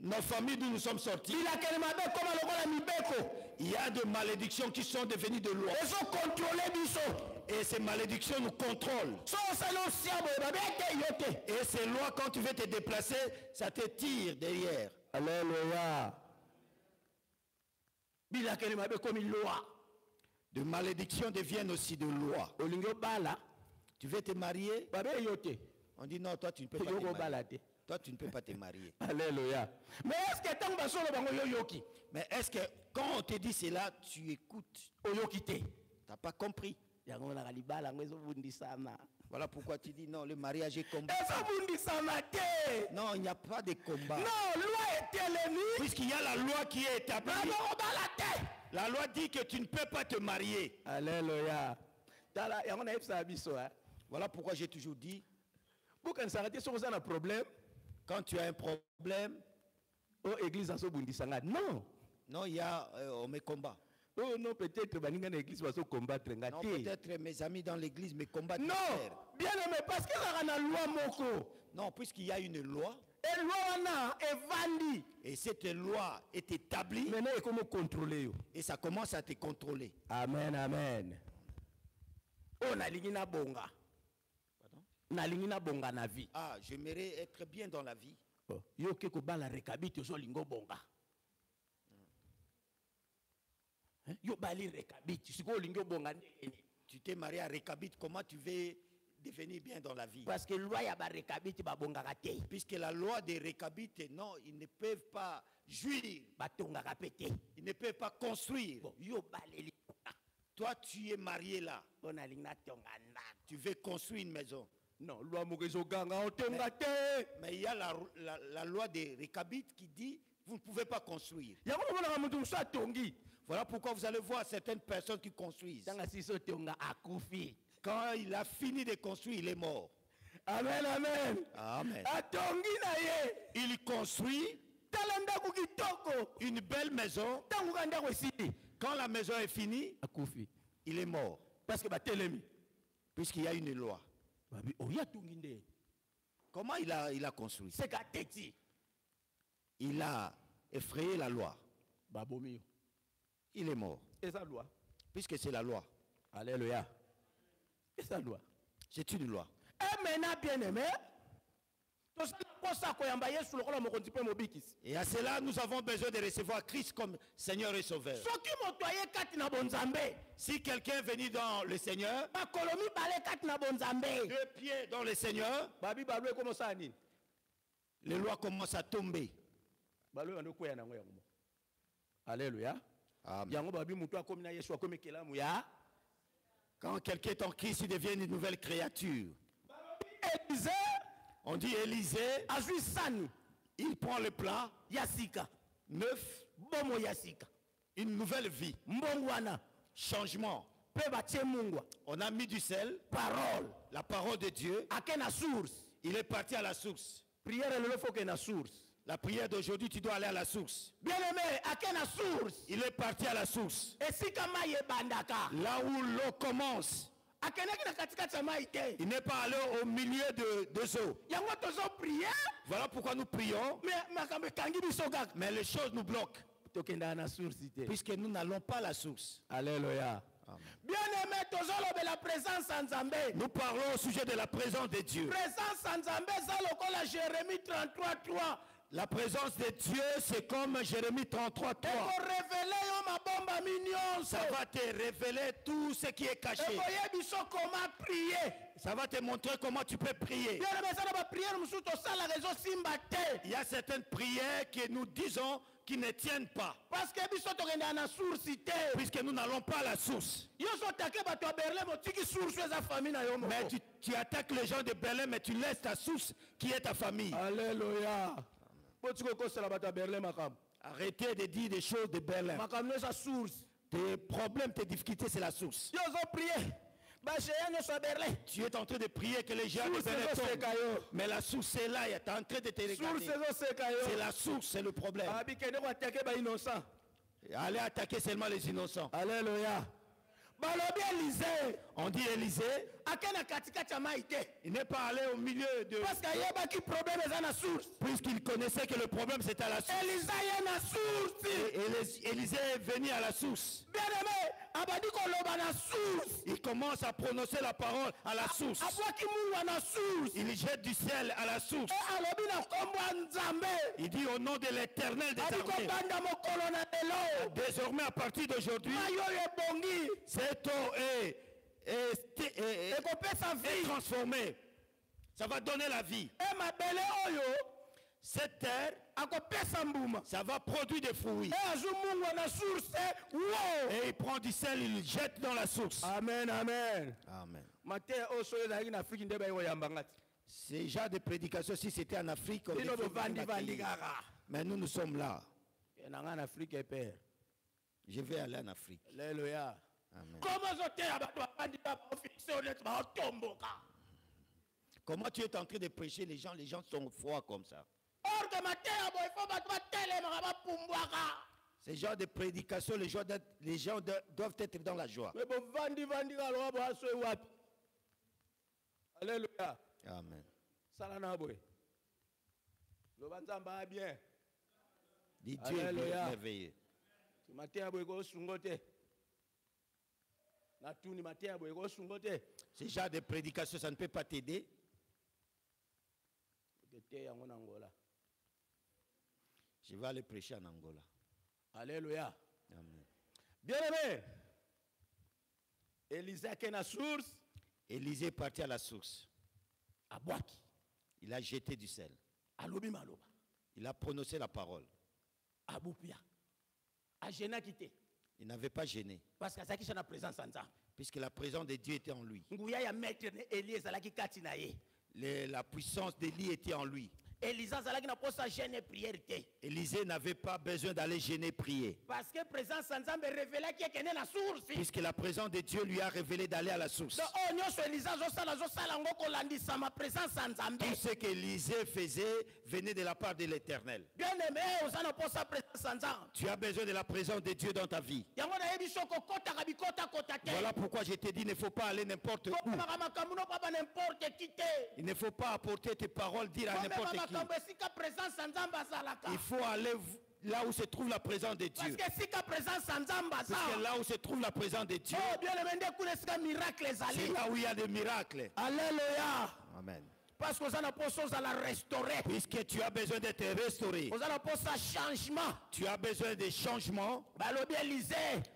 Speaker 1: nos familles d'où nous sommes sortis,
Speaker 3: bilakeli mabe ekoma lokola mibeko,
Speaker 1: il y a des malédictions qui sont devenues de loi.
Speaker 3: ezokontrole biso.
Speaker 1: Et ces malédictions nous contrôlent.
Speaker 3: So osali osia boye babi ete yo te.
Speaker 1: Et ces lois, quand tu veux te déplacer, ça te tire derrière.
Speaker 3: Alléluia. Bilakeli mabe ekomi loi.
Speaker 1: De malédictions deviennent aussi de loi.
Speaker 3: Olingi obala
Speaker 1: Tu veux te marier,
Speaker 3: babi yo te.
Speaker 1: on dit non, toi tu ne peux pas te
Speaker 3: Yo
Speaker 1: marier.
Speaker 3: kobala te.
Speaker 1: Toi tu ne peux pas te marier.
Speaker 3: Alléluia. Mais est-ce que ntango basolo bango yo yoki?
Speaker 1: Mais est-ce que quand on te dit cela, tu écoutes?
Speaker 3: Oyoki te.
Speaker 1: Tu n'as pas compris.
Speaker 3: Yango na libala ngo ezobundisana.
Speaker 1: Voilà pourquoi tu dis non, le mariage est combat.
Speaker 3: Ezobundisana te.
Speaker 1: Non, il n'y a pas de combat.
Speaker 3: Non, loi etelemi.
Speaker 1: Puisqu'il y a la loi qui est établie,
Speaker 3: Bango obala te.
Speaker 1: la loi dit que tu ne peux pas te marier.
Speaker 3: Alléluia. Tala yango na yebisa biso hein.
Speaker 1: Voilà pourquoi j'ai toujours dit,
Speaker 3: Bokanisaka te soki oza na problème,
Speaker 1: quand tu as un problème,
Speaker 3: o église azobundisanga. Non.
Speaker 1: non, il y a, on me combat.
Speaker 3: Oh non, peut-être baninga na église bazo combattre nga
Speaker 1: Non,
Speaker 3: te.
Speaker 1: peut-être mes amis dans l'église me combattent.
Speaker 3: Non,
Speaker 1: frère.
Speaker 3: bien aimé, parce que la na loi moko.
Speaker 1: Non, puisqu'il y a une loi,
Speaker 3: Et loi wana evandi.
Speaker 1: et cette loi est établie,
Speaker 3: Maintenant, il comment contrôler yo.
Speaker 1: et ça commence à te contrôler.
Speaker 3: Amen, amen. Oh, nalingi na bonga.
Speaker 1: Pardon?
Speaker 3: Nalingi na bonga na vie.
Speaker 1: Ah, j'aimerais être bien dans la vie.
Speaker 3: Oh, yo ke ko bala rekabiti zo lingo bonga. Hein? Yo bali rekabiti, siko lingo bonga ndeni.
Speaker 1: Tu t'es marié à Rékabit, comment tu veux devenir bien dans la vie?
Speaker 3: Parce que loi ya ba rekabiti ba bonga te.
Speaker 1: Puisque la loi des Rékabites, non, ils ne peuvent pas jouir,
Speaker 3: Ba tonga pete.
Speaker 1: ils ne peuvent pas construire.
Speaker 3: Bon, yo baleli.
Speaker 1: Toi, tu es marié là,
Speaker 3: On a lingna tonga na.
Speaker 1: tu veux construire une maison.
Speaker 3: Non, loi moko zo ganga o tonga te.
Speaker 1: Mais il y a la loi des Rékabites qui dit, vous ne pouvez pas construire.
Speaker 3: Yango mona mutu musa tongi.
Speaker 1: Voilà pourquoi vous allez voir certaines personnes qui construisent.
Speaker 3: Tanga siso tonga akufi.
Speaker 1: Quand il a fini de construire, il est mort.
Speaker 3: Amen, amen.
Speaker 1: Amen.
Speaker 3: Atongi na ye.
Speaker 1: Il construit
Speaker 3: Talanda kitoko.
Speaker 1: une belle maison.
Speaker 3: Tangu kanda kwesili.
Speaker 1: Quand la maison est finie,
Speaker 3: Akufi.
Speaker 1: il est mort.
Speaker 3: Parce que batelemi.
Speaker 1: Puisqu'il y a une loi.
Speaker 3: Babi oya tongi nde.
Speaker 1: Comment il a construit?
Speaker 3: C'est kateti.
Speaker 1: Il a effrayé la loi.
Speaker 3: Babomi.
Speaker 1: Il est mort.
Speaker 3: Et sa loi.
Speaker 1: Puisque c'est la loi.
Speaker 3: Alléluia. Et sa loi.
Speaker 1: C'est une loi.
Speaker 3: Et maintenant bien aimé.
Speaker 1: Et à cela, nous avons besoin de recevoir Christ comme Seigneur et Sauveur. Si quelqu'un est venu dans le Seigneur, 2 pieds dans le Seigneur, les lois commencent à tomber.
Speaker 3: Alléluia.
Speaker 1: Amen. Quand quelqu'un est en Christ, il devient une nouvelle créature. On dit Élisée, il prend le plan neuf, une nouvelle vie, changement. On a mis du sel, la parole de Dieu. Il est parti à la source. La prière d'aujourd'hui, tu dois aller à la source.
Speaker 3: Bien-aimé,
Speaker 1: Il est parti à la source. Là où l'eau commence. Il n'est pas allé au milieu de eaux. Voilà pourquoi nous prions. Mais les choses nous bloquent. Puisque nous n'allons pas à la source.
Speaker 3: Alléluia. Bien-aimé, la présence en Zambé.
Speaker 1: Nous parlons au sujet de la présence de Dieu.
Speaker 3: Présence en Zambé, ça le Jérémie 33:3.
Speaker 1: La présence de Dieu, c'est comme Jérémie 33:3. Ça va te révéler tout ce qui est caché. Ça va te montrer comment tu peux prier.
Speaker 3: Il
Speaker 1: Il y a certaines prières que nous disons qui ne tiennent pas.
Speaker 3: Parce que biso tokende na source te.
Speaker 1: Puisque nous n'allons pas à la source.
Speaker 3: Yo so take bato ya Berlin motiki source eza famille na yo moko.
Speaker 1: Mais tu attaques les gens de Berlin, mais tu laisses ta source qui est ta famille.
Speaker 3: Alléluia. Botiko kosala bato ya Berlin makambo.
Speaker 1: Arrêtez de dire des choses de Berlin.
Speaker 3: Makambo eza source.
Speaker 1: Tes problèmes, tes difficultés, c'est la source.
Speaker 3: Yo zo prier. Ba géant nyonso ya Berlin.
Speaker 1: Tu es en train de prier que les gens de Berlin tombent. Mais la source est là, tu es en train de te regarder. C'est la source, c'est le problème.
Speaker 3: Abikende ko attaquer ba innocent.
Speaker 1: Allez attaquer seulement les innocents.
Speaker 3: Alléluia. Balobi Élisée.
Speaker 1: On dit Élisée.
Speaker 3: Akena katikati ya mai te.
Speaker 1: Il n'est pas allé au milieu de...
Speaker 3: Parce qu'il y a qui problème eza na source.
Speaker 1: Puisqu'il connaissait que le problème c'était à la source.
Speaker 3: Élisée est na source.
Speaker 1: Et Élisée est venu à la source.
Speaker 3: Bien aimé, abadi ko loba na source.
Speaker 1: Il commence à prononcer la parole à la source.
Speaker 3: Abwaki mungu na source.
Speaker 1: Il jette du ciel à la source.
Speaker 3: Et alobi na kombo nzambe.
Speaker 1: Il dit au nom de l'Éternel des armées.
Speaker 3: Banda mokolo na lelo.
Speaker 1: Désormais à partir d'aujourd'hui,
Speaker 3: Ayo ebongi.
Speaker 1: cette eau est transformée. Ça va donner la vie.
Speaker 3: Et ma belle oyo.
Speaker 1: Cette terre, ça va produire des fruits. Et il prend du sel, il le jette dans la source.
Speaker 3: Amen, amen.
Speaker 1: Amen.
Speaker 3: C'est
Speaker 1: ce genre de prédication, si c'était en Afrique, mais nous sommes là. Je vais aller en Afrique.
Speaker 3: Alléluia.
Speaker 1: Amen. Comment tu es en train de prêcher, les gens sont froids comme ça. Ce genre de prédication, les gens doivent être dans la joie.
Speaker 3: Alléluia.
Speaker 1: Amen. Dis Dieu est merveilleux. Ce genre de prédication, ça ne peut pas t'aider. Je vais aller prêcher en Angola.
Speaker 3: Alléluia.
Speaker 1: Amen.
Speaker 3: Bien aimé. Élisée a la source.
Speaker 1: Élisée est parti à la source.
Speaker 3: À Boaki.
Speaker 1: Il a jeté du sel.
Speaker 3: Alobi maloba.
Speaker 1: Il a prononcé la parole.
Speaker 3: À Boupia. À Géna quitté.
Speaker 1: Il n'avait pas gêné.
Speaker 3: Parce que ça qui est la présence en ça.
Speaker 1: Puisque la présence de Dieu était en lui. La puissance d'Élie était en lui. Élisée n'avait pas besoin d'aller gêner prier.
Speaker 3: Parce que présence source.
Speaker 1: Puisque la présence de Dieu lui a révélé d'aller à la source. Tout ce qu'Élisée faisait venait de la part de l'Éternel. Tu as besoin de la présence de Dieu dans ta vie. Voilà pourquoi je te dis, il ne faut pas aller n'importe où. Il ne faut pas apporter tes paroles, dire à n'importe qui. Il faut aller là où se trouve la présence de Dieu. Parce que là où se trouve la présence de Dieu, c'est là où il y a des miracles.
Speaker 3: Alléluia.
Speaker 1: Amen.
Speaker 3: Parce que ça la restaurer.
Speaker 1: Puisque tu as besoin d'être restauré.
Speaker 3: Changement.
Speaker 1: Tu as besoin de changements.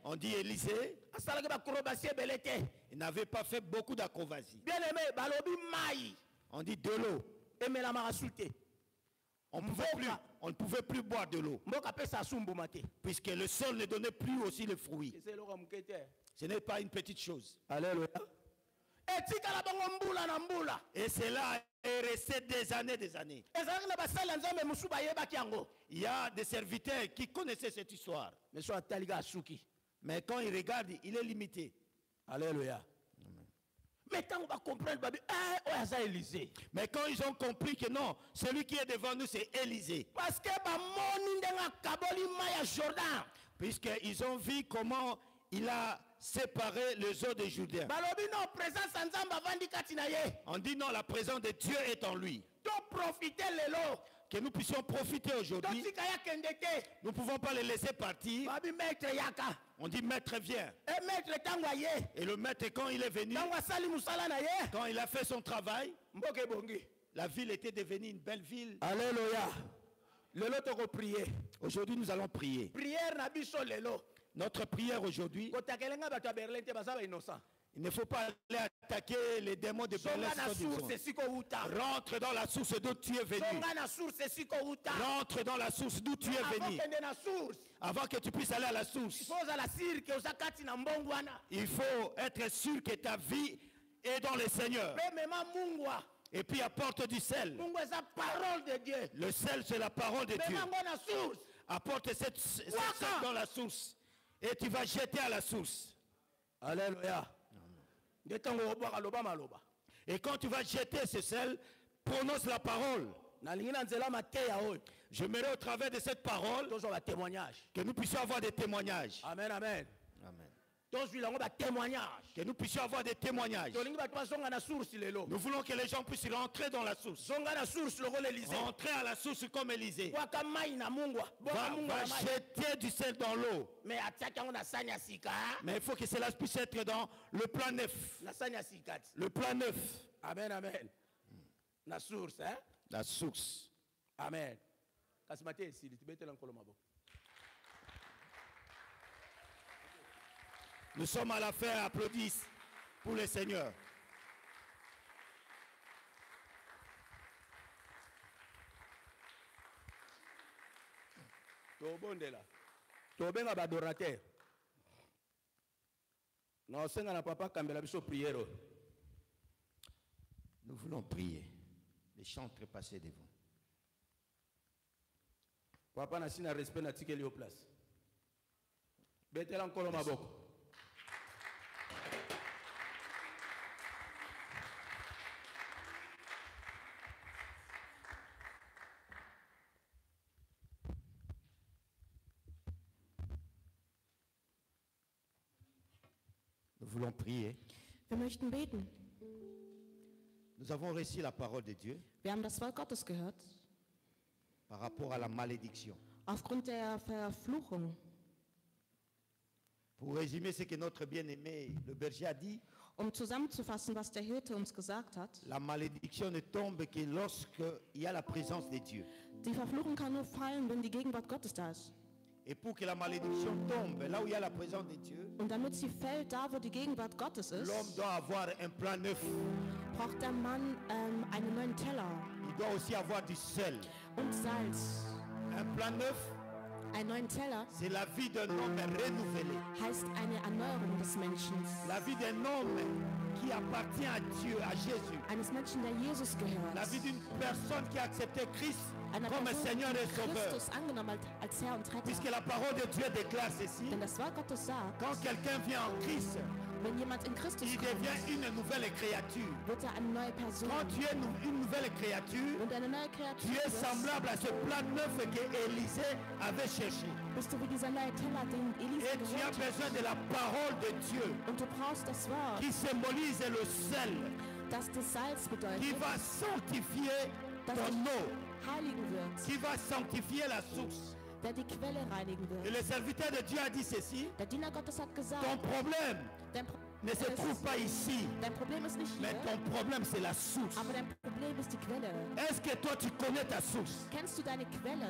Speaker 1: On dit Élisée. Il n'avait pas fait beaucoup d'acrobatie.
Speaker 3: Bien aimé,
Speaker 1: on dit de l'eau. On ne pouvait plus boire de l'eau. Puisque le sol ne donnait plus aussi le fruit. Ce n'est pas une petite chose.
Speaker 3: Alléluia.
Speaker 1: Et cela est resté des années. Il y a des serviteurs qui connaissaient cette histoire. Mais quand ils regardent, il est limité.
Speaker 3: Alléluia. Mais quand on va comprendre,
Speaker 1: mais quand ils ont compris que non, celui qui est devant nous c'est Élisée.
Speaker 3: Parce que
Speaker 1: puisqu'ils ont vu comment il a séparé les eaux de Jourdain. On dit non, la présence de Dieu est en lui. Que nous puissions profiter aujourd'hui. Nous ne pouvons pas les laisser partir. On dit maître vient. Et le maître quand il est venu, quand il a fait son travail, la ville était devenue une belle ville.
Speaker 3: Alléluia.
Speaker 1: Aujourd'hui nous allons prier. Notre prière aujourd'hui, Il ne faut pas aller attaquer les démons de
Speaker 3: zonga
Speaker 1: Bélès.
Speaker 3: na source esika outa.
Speaker 1: Rentre dans la source d'où tu es venu.
Speaker 3: Zonga na source esika outa.
Speaker 1: Rentre dans la source d'où tu es venu.
Speaker 3: Avant na source.
Speaker 1: Avant que tu puisses aller à la source.
Speaker 3: Poza la sirke osakati na mbongo wana.
Speaker 1: Il faut être sûr que ta vie est dans le Seigneur.
Speaker 3: Pe mema mungwa.
Speaker 1: Et puis apporte du sel.
Speaker 3: Mungu est la parole de Dieu.
Speaker 1: Le sel, c'est la parole de Dieu.
Speaker 3: Mema na source.
Speaker 1: Apporte cette sel dans la source. Et tu vas jeter à la source.
Speaker 3: Alléluia.
Speaker 1: Et quand tu vas jeter ce sel, prononce la parole. J'aimerais au travers de cette parole que nous puissions avoir des témoignages.
Speaker 3: Amen, amen.
Speaker 1: Amen.
Speaker 3: Que
Speaker 1: nous puissions avoir des témoignages. Nous voulons que les gens puissent rentrer dans la source. Rentrer à la source comme Élisée. Va jeter du sel dans l'eau. Mais il faut que cela puisse être dans le plan neuf. Le plan neuf.
Speaker 3: Amen, amen. La source, hein?
Speaker 1: La source.
Speaker 3: Amen.
Speaker 1: Nous sommes à la fin, applaudissent pour le Seigneur.
Speaker 3: Tobenga badorateur. Non, senga na papa kambela biso prière.
Speaker 1: Nous voulons prier. Les chants trépasser devant.
Speaker 3: Papa na sina respect na tikeli au place. Betela encore maboko.
Speaker 1: Nous voulons prier.
Speaker 4: Wir möchten beten.
Speaker 1: Nous avons reçu la parole de Dieu
Speaker 4: Wir haben das Wort Gottes gehört.
Speaker 1: par rapport à la malédiction.
Speaker 4: Aufgrund der Verfluchung.
Speaker 1: Pour résumer ce que notre bien-aimé, le berger, a dit,
Speaker 4: Zusammenzufassen, was der Hirte uns gesagt hat.
Speaker 1: la malédiction ne tombe que lorsqu'il y a la présence de Dieu.
Speaker 4: Die Verfluchung kann nur fallen, wenn die Gegenwart Gottes da ist.
Speaker 1: Et pour que la malédiction tombe là où il y a la présence de Dieu,
Speaker 4: Und damit sie fällt, da wo die Gegenwart Gottes ist,
Speaker 1: l'homme doit avoir un plan neuf.
Speaker 4: braucht der Mann einen neuen Teller
Speaker 1: Il doit aussi avoir du sel.
Speaker 4: und Salz.
Speaker 1: Un plan neuf,
Speaker 4: Einen neuen Teller
Speaker 1: c'est la vie d'un homme renouvelé.
Speaker 4: heißt eine Erneuerung des Menschen.
Speaker 1: La vie d'un homme qui appartient à Dieu, à Jésus.
Speaker 4: Eines Menschen, der Jesus gehört.
Speaker 1: La vie d'une personne qui a accepté Christ
Speaker 4: Einer
Speaker 1: comme
Speaker 4: Person,
Speaker 1: Seigneur et
Speaker 4: die
Speaker 1: Sauveur.
Speaker 4: Christus angenommen hat als Herr und Retter.
Speaker 1: Puisque la parole de Dieu déclare ceci,
Speaker 4: Denn das Wort Gottes sagt,
Speaker 1: quand quelqu'un vient en Christ,
Speaker 4: wenn jemand in Christus
Speaker 1: il
Speaker 4: kommt,
Speaker 1: devient une nouvelle créature.
Speaker 4: wird er eine neue Person.
Speaker 1: Quand tu es une nouvelle créature,
Speaker 4: Und eine neue
Speaker 1: tu
Speaker 4: Kreatur
Speaker 1: es
Speaker 4: bist,
Speaker 1: semblable à ce plan neuf que Élisée avait cherché.
Speaker 4: bist du wie dieser neue Teller, den Elisa
Speaker 1: Et tu as
Speaker 4: geholt hat.
Speaker 1: besoin de la parole de Dieu
Speaker 4: Und du brauchst das Wort,
Speaker 1: qui symbolise le sel,
Speaker 4: das das Salz
Speaker 1: qui
Speaker 4: bedeutet,
Speaker 1: va sanctifier ton eau,
Speaker 4: heiligen wird,
Speaker 1: qui va sanctifier la source.
Speaker 4: der die Quelle reinigen
Speaker 1: Et
Speaker 4: wird.
Speaker 1: le serviteur de Dieu a dit ceci,
Speaker 4: Der Diener Gottes hat gesagt,
Speaker 1: ton problème
Speaker 4: dein, Pro
Speaker 1: ne se trouve pas ici,
Speaker 4: dein Problem ist nicht
Speaker 1: mais
Speaker 4: hier,
Speaker 1: ton problème c'est la source.
Speaker 4: aber dein Problem ist die Quelle.
Speaker 1: Est-ce que toi tu connais ta source?
Speaker 4: Kennst du deine Quelle?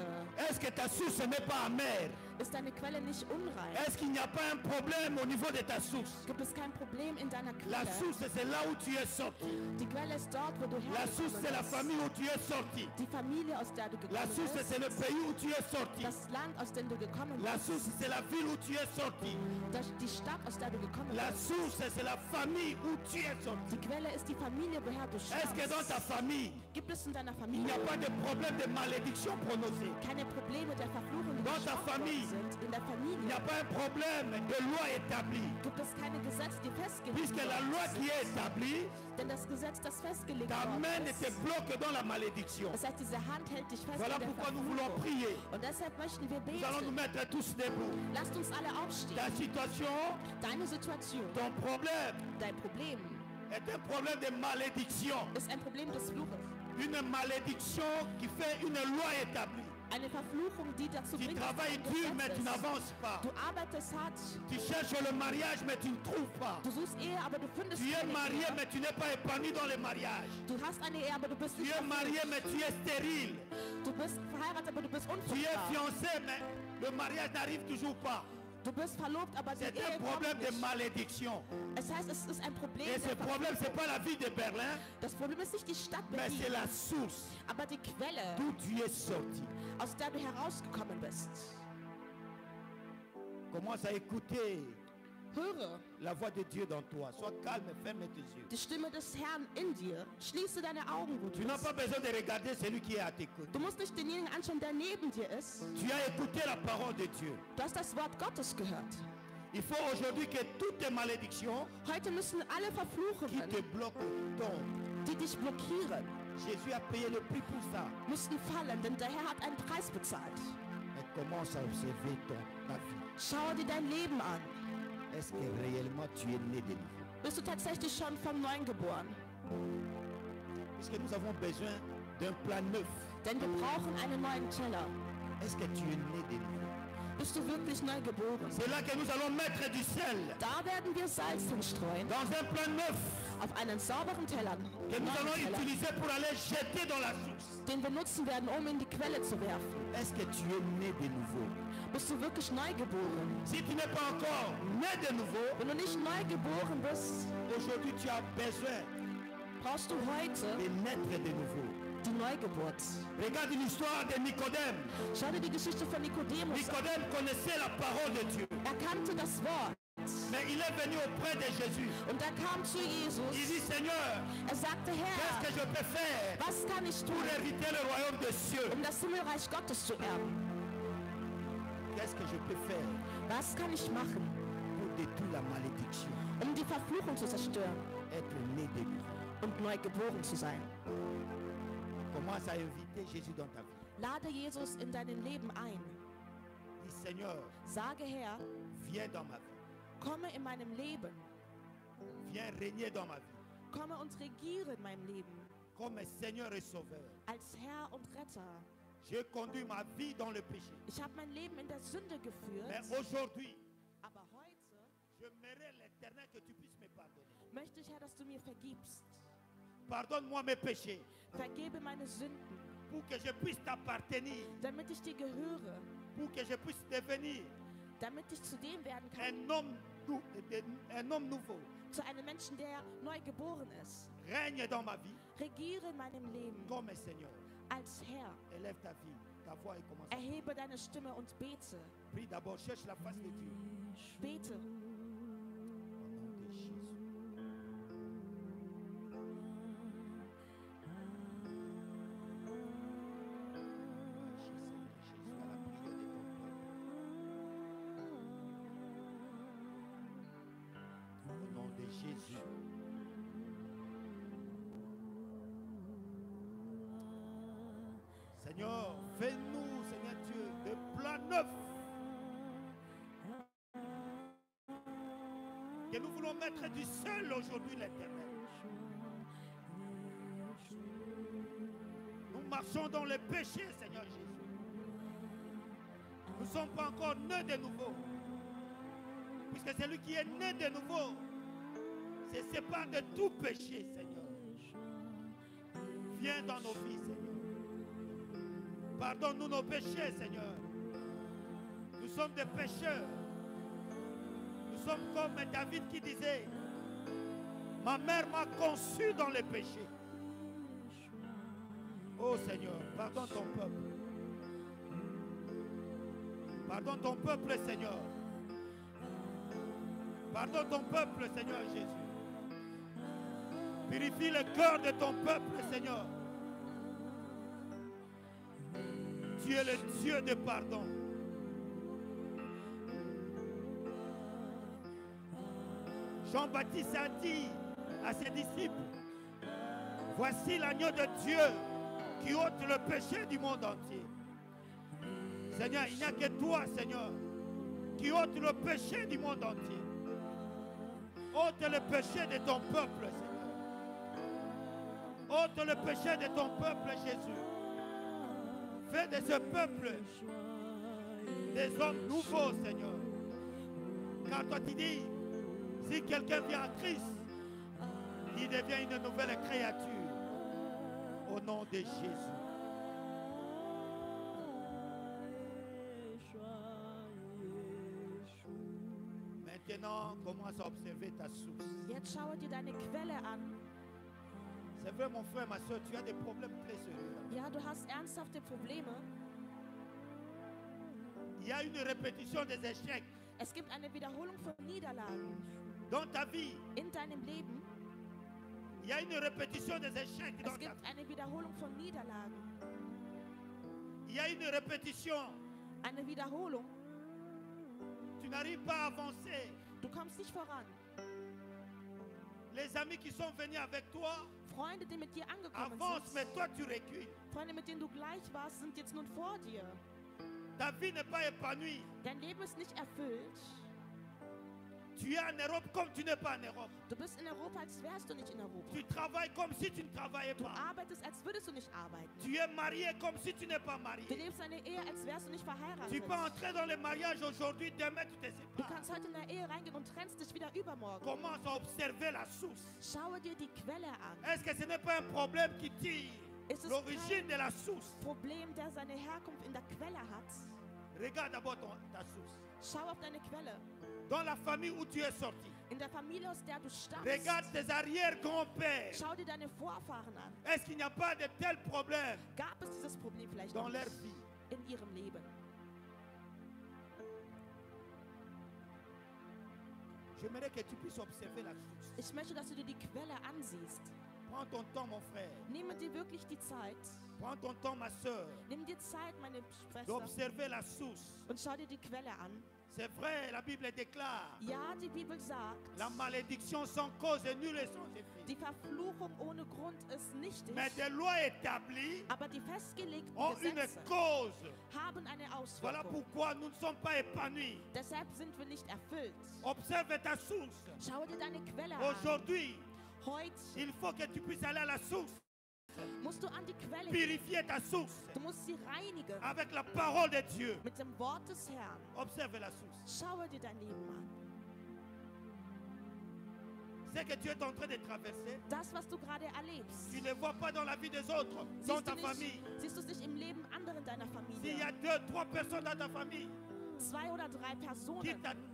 Speaker 1: Est-ce que ta source n'est pas amère?
Speaker 4: Ist deine Quelle nicht unrein?
Speaker 1: Est-ce qu'il n'y a pas un problème au niveau de ta source?
Speaker 4: Gibt es kein Problem in deiner
Speaker 1: La
Speaker 4: Quelle?
Speaker 1: source c'est là où tu es sorti.
Speaker 4: Die Quelle ist dort, wo du
Speaker 1: La source
Speaker 4: hergekommen
Speaker 1: c'est la
Speaker 4: bist.
Speaker 1: famille où tu es sorti.
Speaker 4: Die Familie, aus der du
Speaker 1: La
Speaker 4: gekommen
Speaker 1: source
Speaker 4: bist.
Speaker 1: c'est le pays où tu es sorti.
Speaker 4: Das Land, aus dem du gekommen
Speaker 1: La
Speaker 4: bist.
Speaker 1: source c'est la ville où tu es sorti.
Speaker 4: Die Stadt, aus der du gekommen
Speaker 1: La
Speaker 4: bist.
Speaker 1: source c'est la famille où tu es sorti.
Speaker 4: Die Quelle ist die Familie, woher du
Speaker 1: Est-ce que dans ta
Speaker 4: stammst.
Speaker 1: famille,
Speaker 4: Gibt es in deiner
Speaker 1: il
Speaker 4: Familie
Speaker 1: n'y a pas de problème de malédiction prononcée?
Speaker 4: keine Probleme der Verfluchung, die
Speaker 1: Dans ta
Speaker 4: gesprochen
Speaker 1: famille.
Speaker 4: worden sind? In der
Speaker 1: Il n'y
Speaker 4: Familie
Speaker 1: a pas un problème de loi établie.
Speaker 4: gibt es keine Gesetze, die festgelegt
Speaker 1: Puisque la loi qui est
Speaker 4: sind.
Speaker 1: établie
Speaker 4: Denn das Gesetz, das festgelegt
Speaker 1: ta
Speaker 4: worden
Speaker 1: main
Speaker 4: ist,
Speaker 1: te bloque dans la malédiction.
Speaker 4: das heißt, diese Hand hält dich fest
Speaker 1: Voilà
Speaker 4: in der
Speaker 1: pourquoi nous voulons
Speaker 4: Verfluchung.
Speaker 1: prier.
Speaker 4: Und deshalb möchten wir
Speaker 1: Nous allons nous
Speaker 4: beten.
Speaker 1: mettre tous debout.
Speaker 4: Lasst uns alle aufstehen.
Speaker 1: Ta situation,
Speaker 4: Deine Situation,
Speaker 1: ton problème
Speaker 4: dein Problem
Speaker 1: est un problème de malédiction.
Speaker 4: ist ein Problem des Fluches.
Speaker 1: Une malédiction qui fait une loi établie.
Speaker 4: Eine Verfluchung, die dazu
Speaker 1: Tu
Speaker 4: bringt, dass
Speaker 1: travailles
Speaker 4: du ein
Speaker 1: dur
Speaker 4: Gesetz
Speaker 1: mais tu
Speaker 4: ist.
Speaker 1: n'avances pas.
Speaker 4: Du arbeitest hart,
Speaker 1: Tu cherches le mariage mais tu ne trouves pas.
Speaker 4: du suchst Ehe, aber du findest
Speaker 1: Tu es
Speaker 4: keine
Speaker 1: marié
Speaker 4: Ehe.
Speaker 1: mais tu n'es pas épanoui dans le mariage.
Speaker 4: Du hast eine Ehe, aber du bist
Speaker 1: Tu
Speaker 4: nicht
Speaker 1: es marié
Speaker 4: erfüllt.
Speaker 1: mais tu es stérile.
Speaker 4: Du bist verheiratet, aber du bist
Speaker 1: Tu es
Speaker 4: unfruchtbar.
Speaker 1: fiancé mais le mariage n'arrive toujours pas.
Speaker 4: Du bist verlobt, aber die
Speaker 1: C'est
Speaker 4: Ehe
Speaker 1: un
Speaker 4: kommt
Speaker 1: problème de
Speaker 4: nicht.
Speaker 1: malédiction.
Speaker 4: Es heißt, es ist ein Problem.
Speaker 1: Et ce
Speaker 4: der
Speaker 1: problème, ce n'est
Speaker 4: Verfluchung.
Speaker 1: pas la ville de Berlin,
Speaker 4: Das Problem ist nicht die Stadt
Speaker 1: mais c'est
Speaker 4: Berlin,
Speaker 1: la source
Speaker 4: aber die Quelle,
Speaker 1: d'où tu es sorti.
Speaker 4: aus der du herausgekommen bist.
Speaker 1: Commence à écouter
Speaker 4: Höre
Speaker 1: la voix de Dieu dans toi. Sois calme, ferme tes yeux.
Speaker 4: die Stimme des Herrn in dir. Schließe deine Augen, wo
Speaker 1: Tu
Speaker 4: du
Speaker 1: n'as
Speaker 4: bist.
Speaker 1: pas besoin de regarder celui qui est à tes côtés.
Speaker 4: Du musst nicht denjenigen anschauen, der neben dir ist.
Speaker 1: Tu as écouté la parole de Dieu.
Speaker 4: Du hast das Wort Gottes gehört.
Speaker 1: Il faut aujourd'hui que toutes tes malédictions
Speaker 4: Heute müssen alle
Speaker 1: qui te
Speaker 4: Verfluchungen,
Speaker 1: bloquent tombent.
Speaker 4: die dich blockieren,
Speaker 1: Jésus a payé le prix pour ça.
Speaker 4: müssten fallen, denn der Herr hat einen Preis bezahlt.
Speaker 1: Mais commence à observer ta vie.
Speaker 4: Schau dir dein Leben an.
Speaker 1: Est-ce que réellement tu es né de nouveau?
Speaker 4: Bist du tatsächlich schon vom Neuen geboren?
Speaker 1: Puisque nous avons besoin d'un plan neuf.
Speaker 4: Denn wir brauchen einen neuen Teller.
Speaker 1: Est-ce que tu es né de nouveau?
Speaker 4: Bist du wirklich neu geboren?
Speaker 1: C'est là que nous allons mettre du sel
Speaker 4: Da werden wir Salz hinstreuen
Speaker 1: dans un plan neuf
Speaker 4: auf einen sauberen Teller,
Speaker 1: que nous allons
Speaker 4: neuen Teller,
Speaker 1: utiliser pour aller jeter dans la source.
Speaker 4: den wir nutzen werden, um in die Quelle zu werfen.
Speaker 1: Est-ce que tu es né de nouveau?
Speaker 4: Bist du wirklich neu geboren?
Speaker 1: Si tu n'es pas encore né de nouveau,
Speaker 4: Wenn du nicht neu geboren bist,
Speaker 1: aujourd'hui tu as besoin
Speaker 4: brauchst du heute
Speaker 1: de naître de nouveau.
Speaker 4: die Neugeburt.
Speaker 1: Regarde l'histoire de Nicodème.
Speaker 4: Schau dir die Geschichte von Nikodemus an.
Speaker 1: Nicodème connaissait la parole de Dieu.
Speaker 4: Er kannte das Wort
Speaker 1: Mais il est venu auprès de Jésus.
Speaker 4: und er kam zu
Speaker 1: Il
Speaker 4: Jesus.
Speaker 1: dit, Seigneur,
Speaker 4: Er sagte,
Speaker 1: qu'est-ce que
Speaker 4: Herr,
Speaker 1: je peux faire
Speaker 4: was kann ich
Speaker 1: pour
Speaker 4: tun,
Speaker 1: hériter le royaume des cieux?
Speaker 4: um das Himmelreich Gottes zu erben?
Speaker 1: Qu'est-ce que je peux faire
Speaker 4: Was kann ich machen,
Speaker 1: pour détruire la malédiction?
Speaker 4: um die Verfluchung zu zerstören
Speaker 1: Être né de nouveau.
Speaker 4: und neu geboren zu sein?
Speaker 1: Commence à inviter Jésus dans ta vie.
Speaker 4: Lade Jesus in deinem Leben ein.
Speaker 1: Dis, Seigneur,
Speaker 4: Sage, Herr,
Speaker 1: viens dans ma vie.
Speaker 4: komme in meinem Leben.
Speaker 1: Viens régner dans ma vie.
Speaker 4: Komme und regiere in meinem Leben.
Speaker 1: Comme Seigneur et Sauveur.
Speaker 4: Als Herr und Retter.
Speaker 1: J'ai conduit ma vie dans le péché.
Speaker 4: Ich habe mein Leben in der Sünde geführt.
Speaker 1: Mais aujourd'hui,
Speaker 4: Aber heute
Speaker 1: je mérite l'Éternel que tu puisses me pardonner.
Speaker 4: möchte ich, Herr, dass du mir vergibst.
Speaker 1: Pardonne-moi mes péchés
Speaker 4: Vergebe meine Sünden,
Speaker 1: pour que je puisse t'appartenir,
Speaker 4: damit ich dir gehöre.
Speaker 1: pour que je puisse devenir
Speaker 4: Damit ich zu dem werden kann,
Speaker 1: un homme nouveau.
Speaker 4: zu einem Menschen, der neu geboren ist.
Speaker 1: Règne dans ma vie
Speaker 4: Regiere in meinem Leben
Speaker 1: comme Seigneur.
Speaker 4: als Herr.
Speaker 1: Élève ta vie, ta voix et commence.
Speaker 4: Erhebe deine Stimme und bete.
Speaker 1: Prie d'abord, cherche la face de Dieu.
Speaker 4: Bete.
Speaker 1: Au nom de Jésus. Au nom de Jésus. Seigneur, fais-nous, Seigneur Dieu, de plans neufs que nous voulons mettre du seul aujourd'hui, l'Éternel. Nous marchons dans le péché, Seigneur Jésus. Nous ne sommes pas encore nés de nouveau. Puisque celui qui est né de nouveau se sépare de tout péché, Seigneur. Viens dans nos vies, Seigneur. Pardonne-nous nos péchés, Seigneur. Nous sommes des pécheurs. Nous sommes comme David qui disait, ma mère m'a conçu dans les péchés. Oh Seigneur, pardonne ton peuple. Pardonne ton peuple, Seigneur. Pardonne ton peuple, Seigneur Jésus. Purifie le cœur de ton peuple, Seigneur. Tu es le Dieu de pardon. Jean-Baptiste a dit à ses disciples, voici l'agneau de Dieu qui ôte le péché du monde entier. Seigneur, il n'y a que toi, Seigneur, qui ôte le péché du monde entier. Ôte le péché de ton peuple, Seigneur. Ôte le péché de ton peuple, Jésus. Fais de ce peuple des hommes nouveaux, Seigneur. Car toi tu dis, si quelqu'un vient en Christ, il devient une nouvelle créature. Au nom de Jésus. Maintenant, commence à observer ta source.
Speaker 4: Jetzt schaue dir deine Quelle an.
Speaker 1: C'est vrai, mon frère, ma soeur, tu as des problèmes très sérieux.
Speaker 4: Ja, du hast ernsthafte Probleme.
Speaker 1: Il y a une répétition des échecs
Speaker 4: Es gibt eine Wiederholung von Niederlagen
Speaker 1: dans ta vie.
Speaker 4: in deinem Leben.
Speaker 1: Il y a une répétition des échecs dans
Speaker 4: Es
Speaker 1: ta
Speaker 4: gibt
Speaker 1: vie.
Speaker 4: eine Wiederholung von Niederlagen.
Speaker 1: Il y a une répétition.
Speaker 4: Eine Wiederholung.
Speaker 1: Tu n'arrives pas à avancer.
Speaker 4: Du kommst nicht voran.
Speaker 1: Les amis qui sont venus avec toi
Speaker 4: Freunde, die mit dir angekommen
Speaker 1: avancent, mais
Speaker 4: sind,
Speaker 1: toi tu recules.
Speaker 4: Freunde, mit denen du gleich warst, sind jetzt nun vor dir.
Speaker 1: Ta vie n'est pas épanouie.
Speaker 4: Dein Leben ist nicht erfüllt.
Speaker 1: Tu es en Europe comme tu n'es pas en Europe.
Speaker 4: Du bist in Europa, als wärst du nicht in Europa.
Speaker 1: Tu travailles comme si tu ne travaillais
Speaker 4: Du
Speaker 1: pas.
Speaker 4: arbeitest, als würdest du nicht arbeiten.
Speaker 1: Tu es marié comme si tu n'es pas
Speaker 4: Du
Speaker 1: marié.
Speaker 4: lebst eine Ehe, als wärst du nicht
Speaker 1: Tu
Speaker 4: verheiratet.
Speaker 1: peux entrer dans le mariage aujourd'hui, demain tu te
Speaker 4: Du
Speaker 1: sépares.
Speaker 4: kannst heute in eine Ehe reingehen und trennst dich wieder übermorgen.
Speaker 1: Commence à observer la source.
Speaker 4: Schaue dir die Quelle an.
Speaker 1: Est-ce que ce n'est pas un problème qui tire
Speaker 4: Ist es
Speaker 1: l'origine
Speaker 4: kein
Speaker 1: de la source?
Speaker 4: Problem, der seine Herkunft in der Quelle hat?
Speaker 1: Regarde d'abord ta source.
Speaker 4: Schau auf deine Quelle.
Speaker 1: Dans la famille où tu es sorti.
Speaker 4: In der Familie, aus der du stammst.
Speaker 1: Regarde tes arrière-grands-pères.
Speaker 4: Schau dir deine Vorfahren an.
Speaker 1: Est-ce qu'il n'y a pas de tels problèmes
Speaker 4: Gab es dieses Problem vielleicht
Speaker 1: dans
Speaker 4: noch
Speaker 1: leur
Speaker 4: nicht
Speaker 1: vie?
Speaker 4: in ihrem Leben?
Speaker 1: J'aimerais que tu puisses observer la source.
Speaker 4: Ich möchte, dass du dir die Quelle ansiehst.
Speaker 1: Prends ton temps, mon frère.
Speaker 4: Nehme dir wirklich die Zeit.
Speaker 1: Prends ton temps, ma soeur,
Speaker 4: Nimm dir Zeit, meine Schwester,
Speaker 1: d'observer la source.
Speaker 4: und schau dir die Quelle an.
Speaker 1: C'est vrai, la Bible déclare
Speaker 4: Ja, die Bibel sagt,
Speaker 1: la malédiction sans cause est nulle et sans
Speaker 4: die
Speaker 1: effet.
Speaker 4: Verfluchung ohne Grund ist nichtig,
Speaker 1: Mais des lois établies
Speaker 4: aber die festgelegten
Speaker 1: ont une
Speaker 4: Gesetze
Speaker 1: cause.
Speaker 4: haben eine
Speaker 1: Voilà
Speaker 4: Auswirkung.
Speaker 1: pourquoi nous ne sommes pas épanouis.
Speaker 4: Deshalb sind wir nicht erfüllt.
Speaker 1: Observe ta source.
Speaker 4: Schau dir deine Quelle an.
Speaker 1: Aujourd'hui,
Speaker 4: Heute
Speaker 1: il faut que tu puisses aller à la source,
Speaker 4: musst du an die Quelle gehen.
Speaker 1: purifier ta source
Speaker 4: Du musst sie reinigen
Speaker 1: avec la parole de Dieu.
Speaker 4: mit dem Wort des Herrn.
Speaker 1: Observe la source.
Speaker 4: Schaue dir dein Leben an.
Speaker 1: Ce que tu es en train de traverser,
Speaker 4: Das, was du gerade erlebst,
Speaker 1: tu ne vois pas dans la vie des autres, dans ta famille.
Speaker 4: siehst du es nicht im Leben anderer deiner
Speaker 1: S'il y a
Speaker 4: Familie.
Speaker 1: 2, 3 personnes dans ta famille
Speaker 4: 2 oder 3 Personen,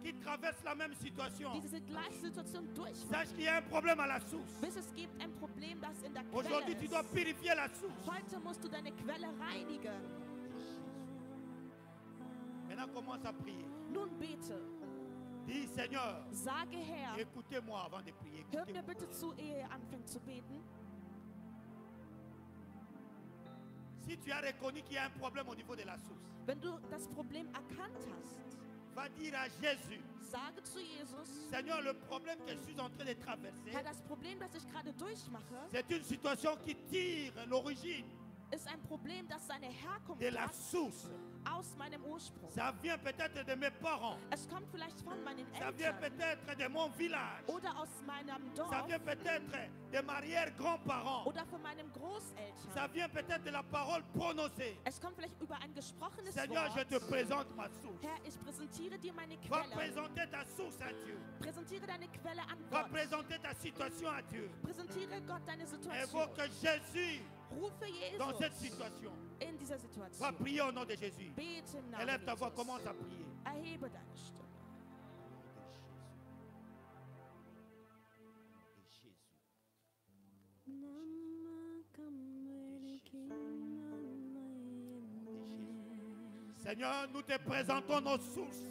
Speaker 1: qui traversent la même situation,
Speaker 4: die diese gleiche Situation durchmachen.
Speaker 1: sache qu'il y a un problème à la source.
Speaker 4: Bis es gibt ein Problem, das in der
Speaker 1: Aujourd'hui,
Speaker 4: Quelle
Speaker 1: tu dois
Speaker 4: ist.
Speaker 1: purifier la source.
Speaker 4: Heute musst du deine Quelle reinigen.
Speaker 1: Maintenant, commence à prier.
Speaker 4: Nun bete.
Speaker 1: Dis, Seigneur,
Speaker 4: Sage, Herr,
Speaker 1: écoutez-moi avant de prier.
Speaker 4: hör mir
Speaker 1: Écoutez-moi.
Speaker 4: bitte zu, ehe ihr anfängt zu beten.
Speaker 1: Si tu as reconnu qu'il y a un problème au niveau de la source,
Speaker 4: Wenn du das Problem erkannt hast,
Speaker 1: va dire à Jésus,
Speaker 4: sage zu Jesus,
Speaker 1: Seigneur, le problème que je suis en train de traverser,
Speaker 4: Herr, das Problem, das ich gerade durchmache,
Speaker 1: c'est une situation qui tire l'origine
Speaker 4: ist ein Problem, das seine Herkunft
Speaker 1: de la
Speaker 4: hat
Speaker 1: source.
Speaker 4: aus meinem Ursprung.
Speaker 1: Ça vient peut-être de mes parents.
Speaker 4: Es kommt vielleicht von meinen
Speaker 1: Ça vient
Speaker 4: Eltern
Speaker 1: peut-être de mon village.
Speaker 4: oder aus meinem
Speaker 1: Ça
Speaker 4: Dorf
Speaker 1: vient peut-être de mes arrière-grands-parents.
Speaker 4: oder von meinen
Speaker 1: Ça
Speaker 4: Großeltern.
Speaker 1: vient peut-être de la parole prononcée.
Speaker 4: Es kommt vielleicht über ein gesprochenes
Speaker 1: Seigneur, je
Speaker 4: Wort.
Speaker 1: te présente ma source.
Speaker 4: Herr, ich präsentiere dir meine
Speaker 1: Va
Speaker 4: Quelle.
Speaker 1: présenter ta source à Dieu.
Speaker 4: Präsentiere deine Quelle an
Speaker 1: Va
Speaker 4: Gott.
Speaker 1: présenter ta situation à Dieu.
Speaker 4: Präsentiere Gott deine Situation.
Speaker 1: Évoque Jésus
Speaker 4: Rufe
Speaker 1: dans cette
Speaker 4: Jesus
Speaker 1: situation.
Speaker 4: in dieser
Speaker 1: Va
Speaker 4: Situation.
Speaker 1: prier au nom de Jésus.
Speaker 4: Bete im Namen
Speaker 1: Élève ta voix,
Speaker 4: Jesus.
Speaker 1: commence à prier.
Speaker 4: Erhebe deine Stimme.
Speaker 1: Seigneur, nous te présentons nos sources.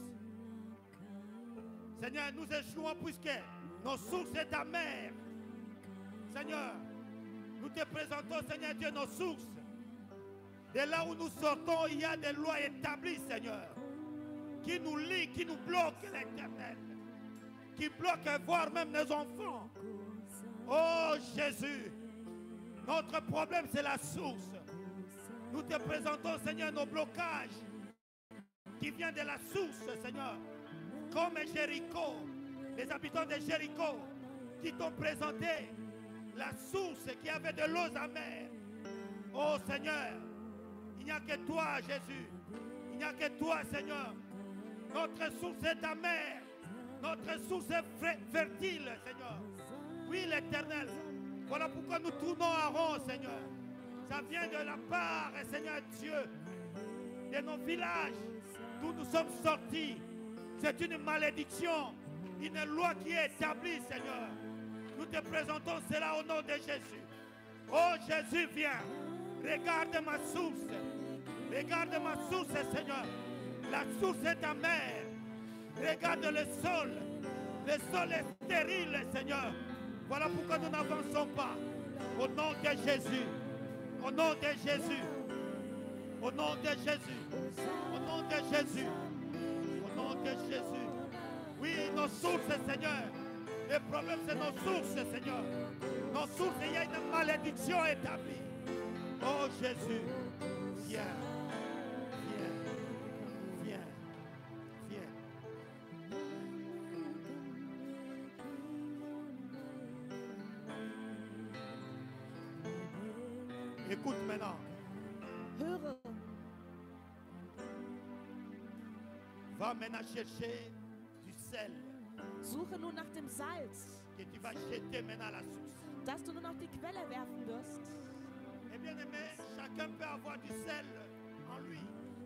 Speaker 1: Seigneur, nous échouons puisque nos sources est ta mère. Seigneur, nous te présentons, Seigneur Dieu, nos sources. De là où nous sortons, il y a des lois établies, Seigneur, qui nous lient, qui nous bloquent, l'Éternel, qui bloquent, voire même nos enfants. Oh Jésus, notre problème, c'est la source. Nous te présentons, Seigneur, nos blocages qui viennent de la source, Seigneur. Comme Jéricho, les habitants de Jéricho qui t'ont présenté la source qui avait de l'eau amère. Oh Seigneur, il n'y a que toi, Jésus. Il n'y a que toi, Seigneur. Notre source est amère. Notre source est fertile, Seigneur. Oui, l'Éternel. Voilà pourquoi nous tournons en rond, Seigneur. Ça vient de la part, Seigneur Dieu, de nos villages d'où nous sommes sortis. C'est une malédiction. Une loi qui est établie, Seigneur. Nous te présentons cela au nom de Jésus. Oh Jésus, viens. Regarde ma source. Regarde ma source, Seigneur. La source est amère. Regarde le sol. Le sol est stérile, Seigneur. Voilà pourquoi nous n'avançons pas. Au nom de Jésus. Au nom de Jésus. Au nom de Jésus. Au nom de Jésus. Au nom de Jésus. Oui, nos sources, Seigneur. Le problème, c'est nos sources, Seigneur. Nos sources, il y a une malédiction établie. Oh Jésus, viens. Viens. Viens. Viens. Écoute maintenant.
Speaker 4: Höre,
Speaker 1: Va maintenant chercher du sel
Speaker 4: suche nun nach dem Salz,
Speaker 1: que tu vas jeter maintenant à la source.
Speaker 4: das du nun auf die Quelle werfen wirst.
Speaker 1: Et bien aimé, chacun peut avoir du sel en lui,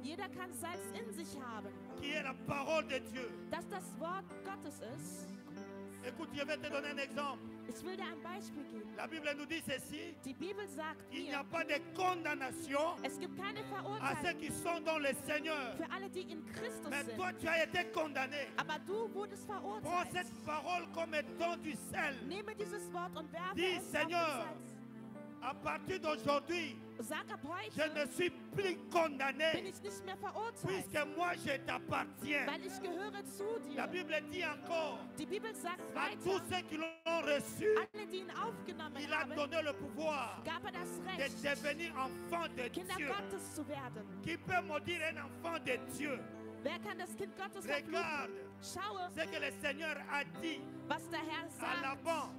Speaker 4: Jeder kann Salz in sich haben,
Speaker 1: qui est la parole de Dieu.
Speaker 4: dass das Wort Gottes ist.
Speaker 1: Écoute, je vais te donner un exemple.
Speaker 4: Ich will dir ein Beispiel geben.
Speaker 1: La Bible nous dit ceci,
Speaker 4: Die Bibel sagt
Speaker 1: il n'y a
Speaker 4: mir,
Speaker 1: pas de condamnation
Speaker 4: es gibt keine
Speaker 1: à ceux
Speaker 4: Verurteilung
Speaker 1: qui sont dans le Seigneur.
Speaker 4: für alle, die in Christus
Speaker 1: Mais
Speaker 4: sind.
Speaker 1: toi, tu as été condamné.
Speaker 4: Aber du wurdest
Speaker 1: Prends
Speaker 4: verurteilt.
Speaker 1: cette parole comme étant du sel.
Speaker 4: Nehme dieses Wort und werfe
Speaker 1: Dis,
Speaker 4: es auf
Speaker 1: Seigneur,
Speaker 4: den Salz.
Speaker 1: À partir d'aujourd'hui,
Speaker 4: Sag ab
Speaker 1: je
Speaker 4: heute
Speaker 1: ne suis plus
Speaker 4: bin
Speaker 1: condamné,
Speaker 4: ich nicht mehr verurteilt,
Speaker 1: puisque moi, je t'appartiens.
Speaker 4: weil ich gehöre zu
Speaker 1: La
Speaker 4: dir.
Speaker 1: Bible dit encore,
Speaker 4: Die Bibel sagt
Speaker 1: à tous
Speaker 4: weiter,
Speaker 1: ceux qui l'ont reçu,
Speaker 4: alle, die ihn aufgenommen
Speaker 1: il a
Speaker 4: haben,
Speaker 1: donné le pouvoir
Speaker 4: gab er das
Speaker 1: de
Speaker 4: Recht,
Speaker 1: devenir enfant de
Speaker 4: Kinder
Speaker 1: Dieu.
Speaker 4: Gottes zu werden.
Speaker 1: Qui peut maudire un enfant de Dieu?
Speaker 4: Wer kann das Kind Gottes verfluchen?
Speaker 1: Regarde
Speaker 4: Schaue,
Speaker 1: ce que le Seigneur a dit
Speaker 4: was der Herr
Speaker 1: à
Speaker 4: sagt
Speaker 1: Laban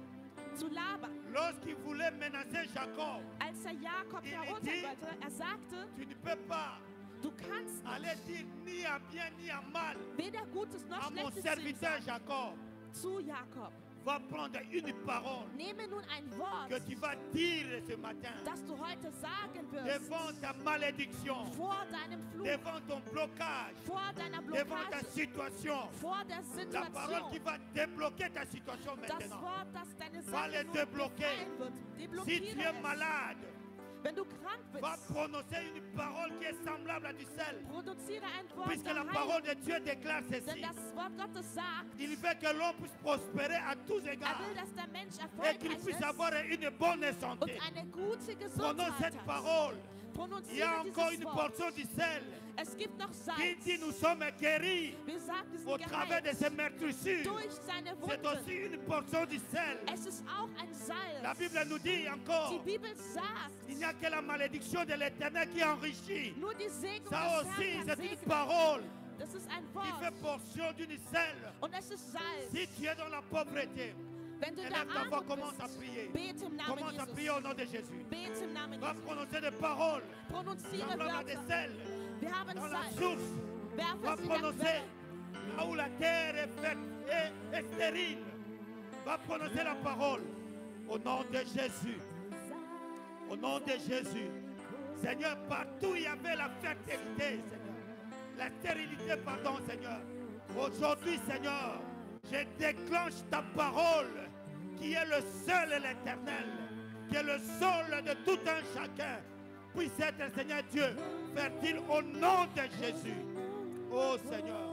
Speaker 4: zu Laban.
Speaker 1: lorsqu'il voulait menacer Jacob.
Speaker 4: Als er Jakob
Speaker 1: Il
Speaker 4: verurteilen
Speaker 1: dit-
Speaker 4: wollte, er sagte,
Speaker 1: Tu ne peux pas
Speaker 4: du kannst
Speaker 1: aller dire ni à bien ni à mal
Speaker 4: weder Gutes
Speaker 1: à
Speaker 4: noch
Speaker 1: mon
Speaker 4: Schlechtes zu ihm
Speaker 1: serviteur
Speaker 4: sagen.
Speaker 1: Jacob.
Speaker 4: Zu Jakob.
Speaker 1: Va prendre une parole
Speaker 4: Nehme nun ein Wort,
Speaker 1: que tu vas dire ce matin
Speaker 4: das du heute sagen wirst,
Speaker 1: devant ta malédiction,
Speaker 4: vor deinem Fluch,
Speaker 1: devant ton blocage,
Speaker 4: vor deiner
Speaker 1: devant ta
Speaker 4: Blockage,
Speaker 1: situation.
Speaker 4: vor der
Speaker 1: La parole qui
Speaker 4: Situation.
Speaker 1: va débloquer ta situation
Speaker 4: Das
Speaker 1: maintenant.
Speaker 4: Wort, das deine
Speaker 1: Va
Speaker 4: Sache
Speaker 1: les
Speaker 4: nun
Speaker 1: débloquer.
Speaker 4: befreien wird.
Speaker 1: Si tu
Speaker 4: Deblockiere
Speaker 1: es
Speaker 4: es.
Speaker 1: malade,
Speaker 4: Wenn du krank
Speaker 1: va
Speaker 4: bist,
Speaker 1: prononcer une parole qui est semblable à du sel.
Speaker 4: produziere ein Wort
Speaker 1: Puisque
Speaker 4: der
Speaker 1: la
Speaker 4: Heilung.
Speaker 1: parole de Dieu déclare
Speaker 4: Denn
Speaker 1: ceci.
Speaker 4: das Wort Gottes sagt,
Speaker 1: Il veut que l'homme puisse prospérer à tous
Speaker 4: er
Speaker 1: égards
Speaker 4: will, dass der Mensch
Speaker 1: et qu'il
Speaker 4: erfolgreich
Speaker 1: puisse
Speaker 4: ist
Speaker 1: avoir une bonne
Speaker 4: und
Speaker 1: santé.
Speaker 4: eine gute
Speaker 1: Prenons
Speaker 4: Gesundheit
Speaker 1: cette
Speaker 4: hat.
Speaker 1: parole. Il y a
Speaker 4: Prononziere
Speaker 1: encore
Speaker 4: dieses
Speaker 1: une
Speaker 4: Wort.
Speaker 1: portion du sel
Speaker 4: Es gibt noch
Speaker 1: qui
Speaker 4: Salz.
Speaker 1: dit nous sommes guéris
Speaker 4: Wir sagen, wir
Speaker 1: au
Speaker 4: sind
Speaker 1: travers de
Speaker 4: geheilt
Speaker 1: ces meurtrissures.
Speaker 4: durch seine
Speaker 1: C'est aussi
Speaker 4: Wunden.
Speaker 1: une portion du sel.
Speaker 4: Es ist auch ein
Speaker 1: La
Speaker 4: Salz.
Speaker 1: Bible nous dit
Speaker 4: Die
Speaker 1: encore,
Speaker 4: Bibel sagt,
Speaker 1: il n'y a que la malédiction de l'éternel qui enrichit.
Speaker 4: nur die Segnung
Speaker 1: Ça
Speaker 4: des
Speaker 1: aussi,
Speaker 4: Herrn kann
Speaker 1: c'est une
Speaker 4: segnen.
Speaker 1: parole
Speaker 4: Das ist ein
Speaker 1: qui fait
Speaker 4: Wort
Speaker 1: portion d'une sel.
Speaker 4: und es ist Salz.
Speaker 1: Si tu es dans la pauvreté,
Speaker 4: Wenn du in der
Speaker 1: élève ta voix,
Speaker 4: Armut
Speaker 1: commence à
Speaker 4: bist,
Speaker 1: prier.
Speaker 4: bete im Namen
Speaker 1: Commence à prier
Speaker 4: Jesus.
Speaker 1: au nom de Jésus.
Speaker 4: Bete im Namen
Speaker 1: Va
Speaker 4: Jesus.
Speaker 1: prononcer des paroles
Speaker 4: Prononziere
Speaker 1: semblables à des
Speaker 4: Wörter.
Speaker 1: sels
Speaker 4: Wir haben
Speaker 1: dans la
Speaker 4: Salz.
Speaker 1: source.
Speaker 4: Werfe
Speaker 1: Va
Speaker 4: es in der
Speaker 1: prononcer
Speaker 4: Quelle.
Speaker 1: là où la terre est faite et stérile. Va prononcer la parole au nom de Jésus. Au nom de Jésus. Seigneur, partout il y avait la fertilité, Seigneur. La stérilité, pardon, Seigneur. Aujourd'hui, Seigneur, je déclenche ta parole qui est le seul et l'éternel, qui est le sol de tout un chacun. Puisse être, Seigneur Dieu, fertile au nom de Jésus. Oh Seigneur,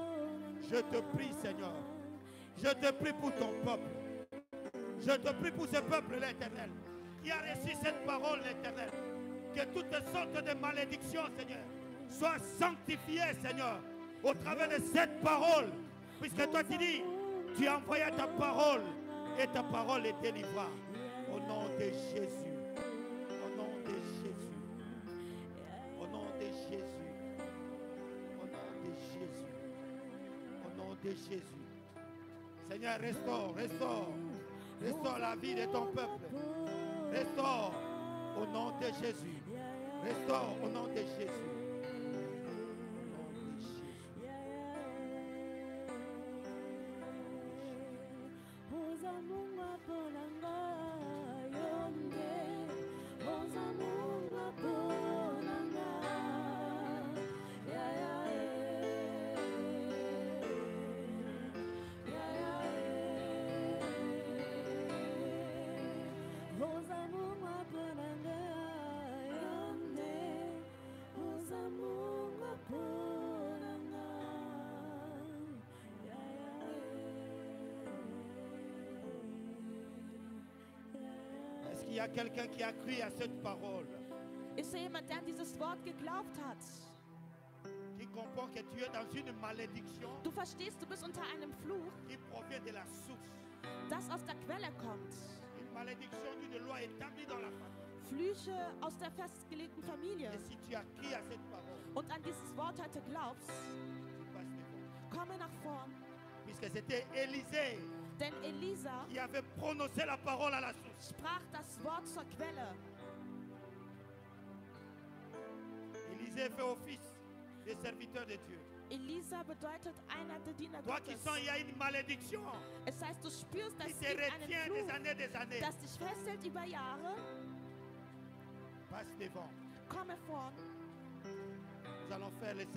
Speaker 1: je te prie, Seigneur. Je te prie pour ton peuple. Je te prie pour ce peuple, l'Éternel, qui a reçu cette parole, l'Éternel. Que toutes sortes de malédictions, Seigneur, soient sanctifiées, Seigneur, au travers de cette parole. Puisque toi, tu dis, tu as envoyé ta parole et ta parole est délivrée. Au nom de Jésus. Au nom de Jésus. Au nom de Jésus. Au nom de Jésus. Au nom de Jésus. Seigneur, restaure, restaure. Restaure la vie de ton peuple. Restaure au nom de Jésus. Restaure au nom de Jésus. Au nom de Jésus. S'il y a quelqu'un qui a cru à cette parole,
Speaker 4: Ist da jemand, der an dieses Wort geglaubt hat?
Speaker 1: qui comprend que tu es dans une malédiction
Speaker 4: Du verstehst, du bist unter einem Fluch,
Speaker 1: qui provient de la source.
Speaker 4: das aus der Quelle kommt.
Speaker 1: Une malédiction d'une loi établie dans la famille.
Speaker 4: Flüche aus der festgelegten Familie.
Speaker 1: Et si tu as cru à cette parole,
Speaker 4: Und an dieses Wort heute glaubst,
Speaker 1: tu passes devant.
Speaker 4: komme nach vorn.
Speaker 1: Puisque c'était Élisée
Speaker 4: Denn Elisa
Speaker 1: qui avait prononcé la parole à la source.
Speaker 4: sprach das Wort zur Quelle.
Speaker 1: Élisée fait office de serviteur de Dieu.
Speaker 4: Elisa bedeutet einer der Diener
Speaker 1: Toi qui
Speaker 4: Gottes.
Speaker 1: sens il y a une malédiction
Speaker 4: Es heißt, du spürst, dass
Speaker 1: qui
Speaker 4: es
Speaker 1: te
Speaker 4: gibt einen
Speaker 1: retient des
Speaker 4: Fluch,
Speaker 1: des années,
Speaker 4: das dich festhält über Jahre.
Speaker 1: passe devant.
Speaker 4: Komme vorn.
Speaker 1: Nous allons faire le service.